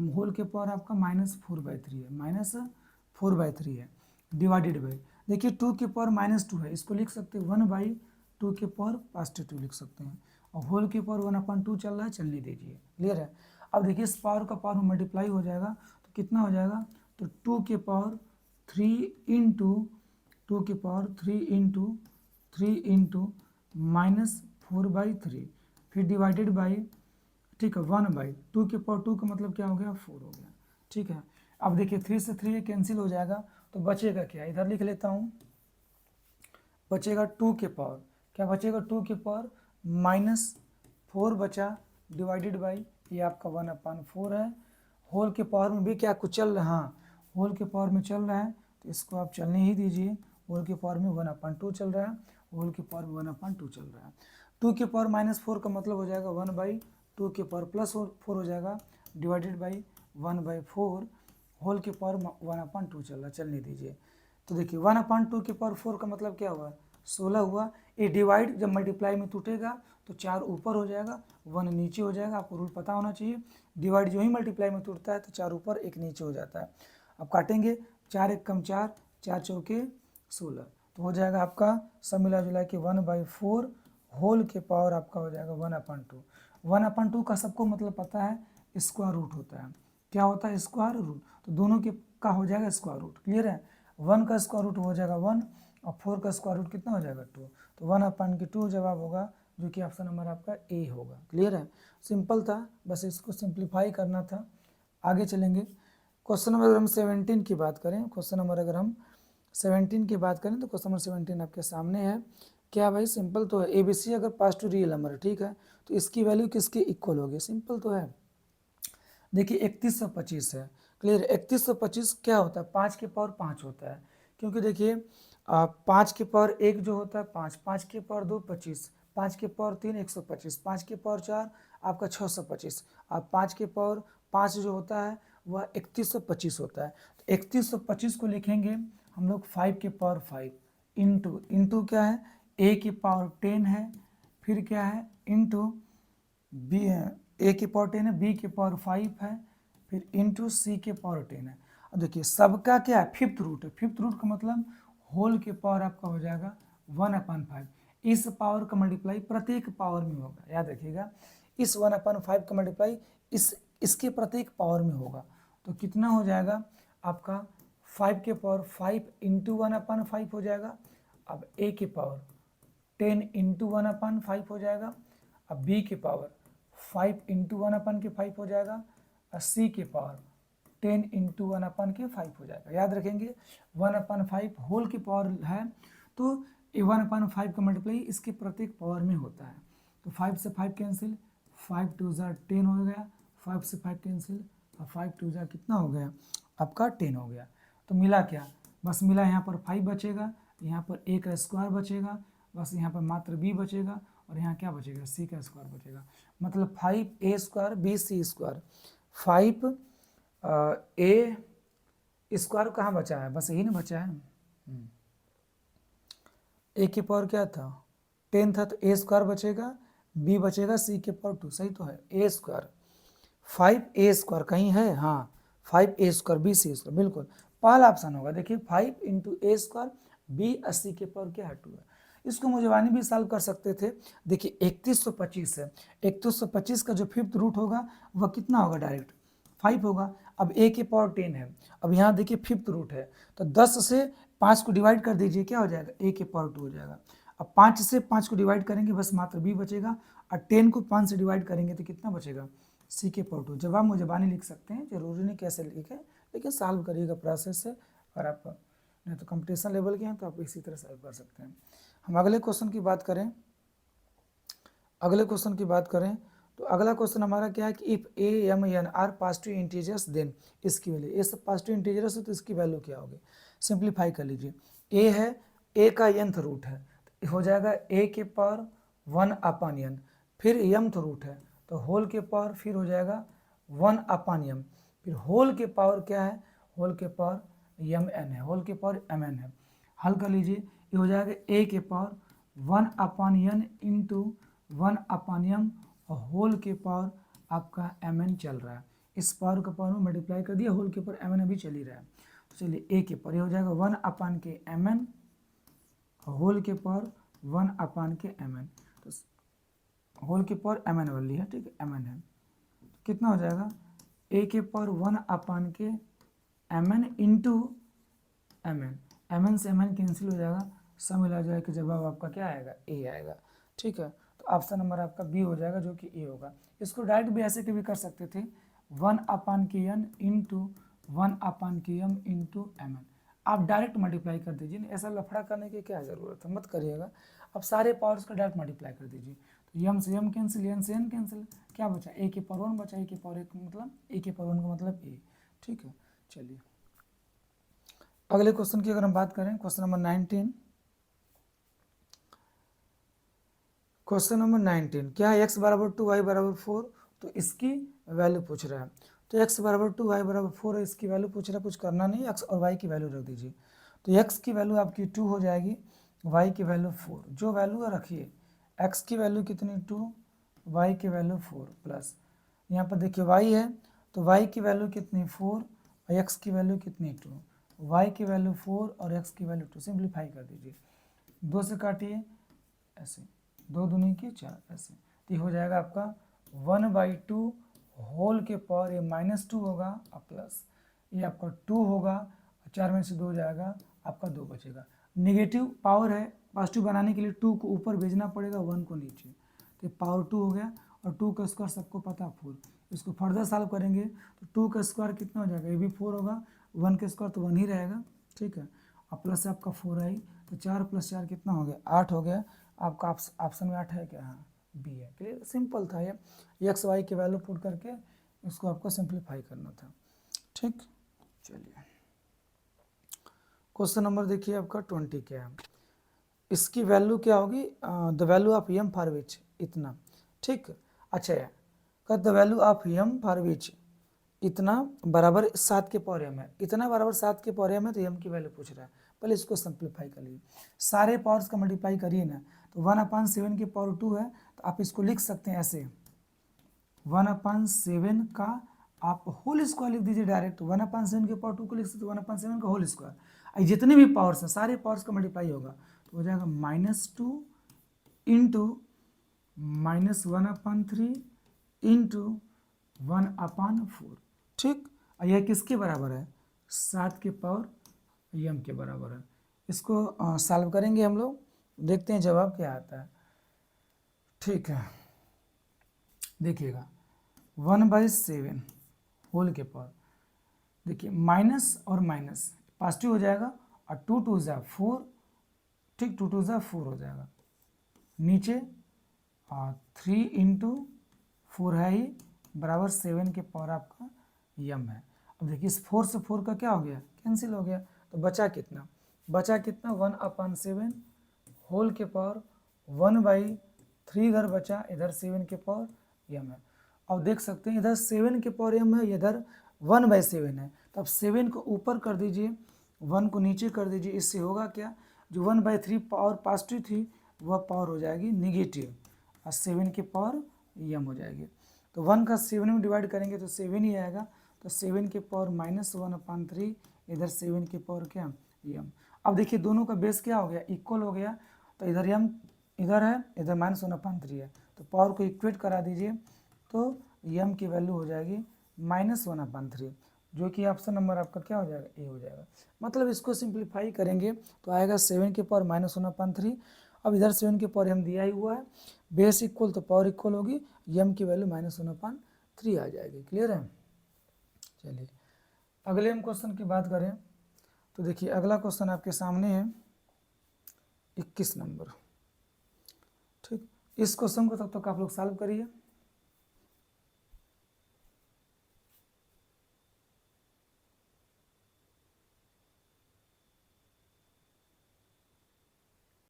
होल के पावर आपका -4/3 है, -4/3 है, डिवाइडेड बाई देखिए 2 के पावर -2 है, इसको लिख सकते हैं 1/2 के पावर +2 लिख सकते हैं, और होल के पावर 1/2 चल रहा है, चलने दीजिए, क्लियर है। अब देखिए इस पावर का पावर मल्टीप्लाई हो जाएगा, तो कितना हो जाएगा, तो 2 के पावर 3 इंटू 2 के पावर 3 इंटू -4/3, फिर डिवाइडेड बाई, ठीक है 1/2 के पावर 2 का मतलब क्या हो गया 4 हो गया। ठीक है, अब देखिए 3 से 3 कैंसिल हो जाएगा, तो बचेगा क्या, इधर लिख लेता हूँ, बचेगा 2 के पावर, क्या बचेगा 2 के पावर -4 बचा, डिवाइडेड बाई ये आपका 1/4 है। होल के पावर में भी क्या कुछ चल रहा है, हाँ होल के पावर में चल रहा है, तो इसको आप चलने ही दीजिए। होल के पावर में 1/2 चल रहा है, होल के पावर में 1/2 चल रहा है। 2 के पावर -4 का मतलब हो जाएगा 1/2 के पावर +4 हो जाएगा, डिवाइडेड बाई 1/4, होल के पावर 1/2 चल रहा है, चलने दीजिए। तो देखिए 1/2 के पावर 4 का मतलब क्या हुआ 16 हुआ। ये डिवाइड जब मल्टीप्लाई में टूटेगा तो 4 ऊपर हो जाएगा 1 नीचे हो जाएगा, आपको रूल पता होना चाहिए। डिवाइड जो ही मल्टीप्लाई में टूटता है तो 4 ऊपर 1 नीचे हो जाता है। अब काटेंगे 4 1 कम 4, 4 चौके 16, तो हो जाएगा आपका सब मिला जुला के 1/4 होल के पावर आपका हो जाएगा 1/2। 1/2 का सबको मतलब पता है स्क्वायर रूट होता है, क्या होता है स्क्वायर रूट, तो दोनों के का हो जाएगा स्क्वायर रूट, क्लियर है। 1 का स्क्वायर रूट हो जाएगा 1, और 4 का स्क्वायर रूट कितना हो जाएगा 2, तो 1/2 जवाब होगा, जो कि ऑप्शन नंबर आपका ए होगा, क्लियर है। सिंपल था, बस इसको सिंप्लीफाई करना था। आगे चलेंगे। क्वेश्चन नंबर अगर हम 17 की बात करें, क्वेश्चन नंबर अगर हम 17 की बात करें तो क्वेश्चन नंबर 17 आपके सामने है। क्या भाई, सिंपल तो है, ए बी सी अगर पास टू रियल नंबर है, ठीक है, तो इसकी वैल्यू किसके इक्वल होगी, सिंपल तो है। देखिए 3125 है, क्लियर। 3125 क्या होता है, 5 के पावर 5 होता है, क्योंकि देखिए 5 के पावर 1 जो होता है 5, 5 के पावर 2 25, 5 के पावर 3 125, 5 के पावर 4 आपका 625, और 5 के पावर 5 जो होता है वह 3125 होता है। तो 3125 को लिखेंगे हम लोग 5 के पावर 5 इंटू क्या है, ए की पावर 10 है, फिर क्या है इंटू बी है, ए की पावर 10 है, बी की पावर 5 है, फिर इंटू सी के पावर 10 है। अब देखिए सबका क्या है, फिफ्थ रूट है, फिफ्थ रूट का मतलब होल के पावर आपका हो जाएगा 1/5। इस पावर का मल्टीप्लाई प्रत्येक पावर में होगा, याद रखिएगा, इस 1/5 का मल्टीप्लाई इसके प्रत्येक पावर में होगा। तो कितना हो जाएगा आपका 5 के पावर 5 इंटू 1/5 हो जाएगा। अब ए की पावर 10 इंटू 1/5 हो जाएगा। अब बी की पावर 5 इंटू 1/5 हो जाएगा, और सी की पावर 10 इंटू 1/5 हो जाएगा। याद रखेंगे 1/5 होल की पावर है, तो 1/5 का मल्टीप्लाई इसके प्रत्येक पावर में होता है। तो 5 से 5 कैंसिल, 5 2 ज़ा 10 हो गया, 5 से 5 कैंसिल, और 5 2 ज़ा कितना हो गया आपका 10 हो गया। तो मिला क्या, बस मिला यहाँ पर 5 बचेगा, यहाँ पर ए का स्क्वायर बचेगा, बस यहाँ पर मात्र बी बचेगा, और यहाँ क्या बचेगा, सी का स्क्वायर बचेगा। मतलब 5a square b c square, 5 a square कहाँ बचा है, बस यही ना बचा है। ए की पावर क्या था 10 था, तो ए स्क्वायर बचेगा, बी बचेगा, सी के पावर 2, सही तो है। ए स्क्वायर 5a स्क्वायर कहीं है, हाँ 5a square b c square, बिल्कुल पहला ऑप्शन होगा। देखिए 5 इंटू ए स्क्वायर बी 80 के पावर क्या है 2 है। इसको मुझवानी भी सॉल्व कर सकते थे। देखिए 3125 है, 3125 का जो फिफ्थ रूट होगा वह कितना होगा, डायरेक्ट 5 होगा। अब ए के पावर 10 है, अब यहाँ देखिए फिफ्थ रूट है, तो 10 से 5 को डिवाइड कर दीजिए, क्या हो जाएगा, ए के पावर 2 हो जाएगा। अब 5 से 5 को डिवाइड करेंगे बस मात्र बी बचेगा, और 10 को 5 से डिवाइड करेंगे तो कितना बचेगा, सी के पावर 2। जवाब मुझबानी लिख सकते हैं, जरूरी नहीं कैसे लिखें, लेकिन सॉल्व करिएगा प्रोसेस से, और आप नहीं तो कंपटीशन लेवल के हैं तो आप इसी तरह सॉल्व कर सकते हैं। हम अगले क्वेश्चन की बात करें, अगले क्वेश्चन की बात करें तो अगला क्वेश्चन हमारा क्या है कि if a m n are positive integers then इसकी वैल्यू, ये सब पॉजिटिव इंटीजर्स है तो इसकी वैल्यू क्या होगी, सिंप्लीफाई कर लीजिए। ए है, ए का nth रूट है, तो हो जाएगा ए के पावर 1/n, फिर mth रूट है तो होल के पावर फिर हो जाएगा 1/m, फिर होल के पावर क्या है, होल के पावर mn है, होल के पावर mn है। हल कर लीजिए, ये हो जाएगा ए के पावर 1/n इंटू 1/m और होल के पावर आपका mn चल रहा है, इस पावर का पावर में मल्टीप्लाई कर दिया, होल के पावर mn अभी चल ही रहा है। तो चलिए ए के पावर ये हो जाएगा 1/mn होल के पावर 1/mn, तो होल के पावर mn वाली है, ठीक है mn है, तो कितना हो जाएगा ए के पावर 1/mn इंटू mn से mn कैंसिल हो जाएगा, सब मिला जाएगा कि जवाब आपका क्या आएगा, ए आएगा, ठीक है। तो ऑप्शन नंबर आपका बी हो जाएगा जो कि ए होगा। इसको डायरेक्ट भी ऐसे भी कर सकते थे 1/n into 1/m into mn, आप डायरेक्ट मल्टीप्लाई कर दीजिए, ऐसा लफड़ा करने की क्या ज़रूरत है, मत करिएगा। अब सारे पावर्स का डायरेक्ट मल्टीप्लाई कर दीजिए, तो m से m कैंसिल, n से n कैंसिल, क्या बचा, ए के पावर 1 बचा, ए के पावर 1 मतलब ए के पावर 1 का मतलब ए, ठीक है। चलिए अगले क्वेश्चन की अगर हम बात करें, क्वेश्चन नंबर 19, क्वेश्चन नंबर 19 क्या है, x बराबर 2 y बराबर 4, तो इसकी वैल्यू पूछ रहा है। तो x बराबर 2 y बराबर 4 है, इसकी वैल्यू पूछ रहा है, कुछ करना नहीं, x और y की वैल्यू रख दीजिए। तो x की वैल्यू आपकी 2 हो जाएगी, y की वैल्यू 4, जो वैल्यू रखिए, x की वैल्यू कितनी 2, y की वैल्यू 4 प्लस यहाँ पर देखिए y है, तो y की वैल्यू कितनी 4 और x की वैल्यू कितनी 2, y की वैल्यू 4 और x की वैल्यू 2, सिंप्लीफाई कर दीजिए, 2 से काटिए ऐसे, 2 दूनी की 4 ऐसे, तो ये हो जाएगा आपका 1/2 होल के पावर, ये -2 होगा और प्लस ये आपका 2 होगा, 4 में से 2 जाएगा आपका 2 बचेगा। नेगेटिव पावर है, पॉजिटिव बनाने के लिए 2 को ऊपर भेजना पड़ेगा, 1 को नीचे, तो पावर 2 हो गया, और 2 का स्क्वायर सबको पता 4, इसको फर्दर सॉल्व करेंगे तो 2 का स्क्वायर कितना हो जाएगा, ये भी 4 होगा, 1 का स्क्वायर तो 1 ही रहेगा, ठीक है। और प्लस आपका 4 आई, तो 4 + 4 कितना हो गया, 8 हो गया। आपका ऑप्शन में 8 है क्या, हाँ बी है। क्लियर, सिंपल था ये, एक्स वाई की वैल्यू पुट करके इसको आपको सिंप्लीफाई करना था, ठीक। चलिए क्वेश्चन नंबर देखिए आपका 20 क्या है, इसकी वैल्यू क्या होगी, the value of m for which इतना, ठीक। अच्छा है, the value of m for which इतना बराबर 7 के पावर एम है, इतना बराबर 7 के पावर एम है, तो एम की वैल्यू पूछ रहा है। पहले इसको सिंप्लीफाई कर लीजिए, सारे पावर्स का मल्टीप्लाई करिए ना, तो 1/7 की पावर 2 है, तो आप इसको लिख सकते हैं ऐसे 1/7 का आप होल स्क्वायर लिख दीजिए डायरेक्ट, 1/7 के पावर 2 को लिख सकते 1/7 का होल स्क्वायर। जितने भी पावर्स हैं सारे पावर्स का मल्टीप्लाई होगा, तो हो जाएगा -2 इंटू -1/3 इंटू 1/4, ठीक। और यह किसके बराबर है, 7 के पावर एम के बराबर है। इसको सॉल्व करेंगे हम लोग, देखते हैं जवाब क्या आता है, ठीक है। देखिएगा 1/7 होल के पावर, देखिए माइनस और माइनस पॉजिटिव हो जाएगा, और 2 2 ज़ा 4, ठीक, 2 2 ज़ा 4 हो जाएगा, नीचे 3 इंटू 4 है ही बराबर 7 के पावर आपका यम है। अब देखिए इस 4 से 4 का क्या हो गया, कैंसिल हो गया, तो बचा कितना, 1/7 होल के पावर 1/3 इधर बचा, इधर 7 के पावर यम है। अब देख सकते हैं इधर 7 के पावर एम है, इधर 1/7 है, तो अब 7 को ऊपर कर दीजिए, 1 को नीचे कर दीजिए, इससे होगा क्या, जो 1/3 पावर पॉजिटिव थी वह पावर हो जाएगी निगेटिव, और 7 की पावर यम हो जाएगी। तो 1 का 7 में डिवाइड करेंगे तो 7 ही आएगा, तो 7 के पावर -1/3, इधर 7 के पावर क्या, यम। अब देखिए दोनों का बेस क्या हो गया, इक्वल हो गया, तो इधर यम इधर है, इधर -1/3 है, तो पावर को इक्वेट करा दीजिए, तो यम की वैल्यू हो जाएगी -1/3, जो कि ऑप्शन नंबर आपका क्या हो जाएगा, ए हो जाएगा। मतलब इसको सिंप्लीफाई करेंगे तो आएगा 7 के पावर -1/3। अब इधर 7 के पावर यम दिया ही हुआ है, बेस इक्वल तो पावर इक्वल होगी, यम की वैल्यू -1/3 आ जाएगी। क्लियर है। चलिए अगले हम क्वेश्चन की बात करें, तो देखिए अगला क्वेश्चन आपके सामने है 21 नंबर, ठीक। इस क्वेश्चन को तब तक आप लोग सॉल्व करिए।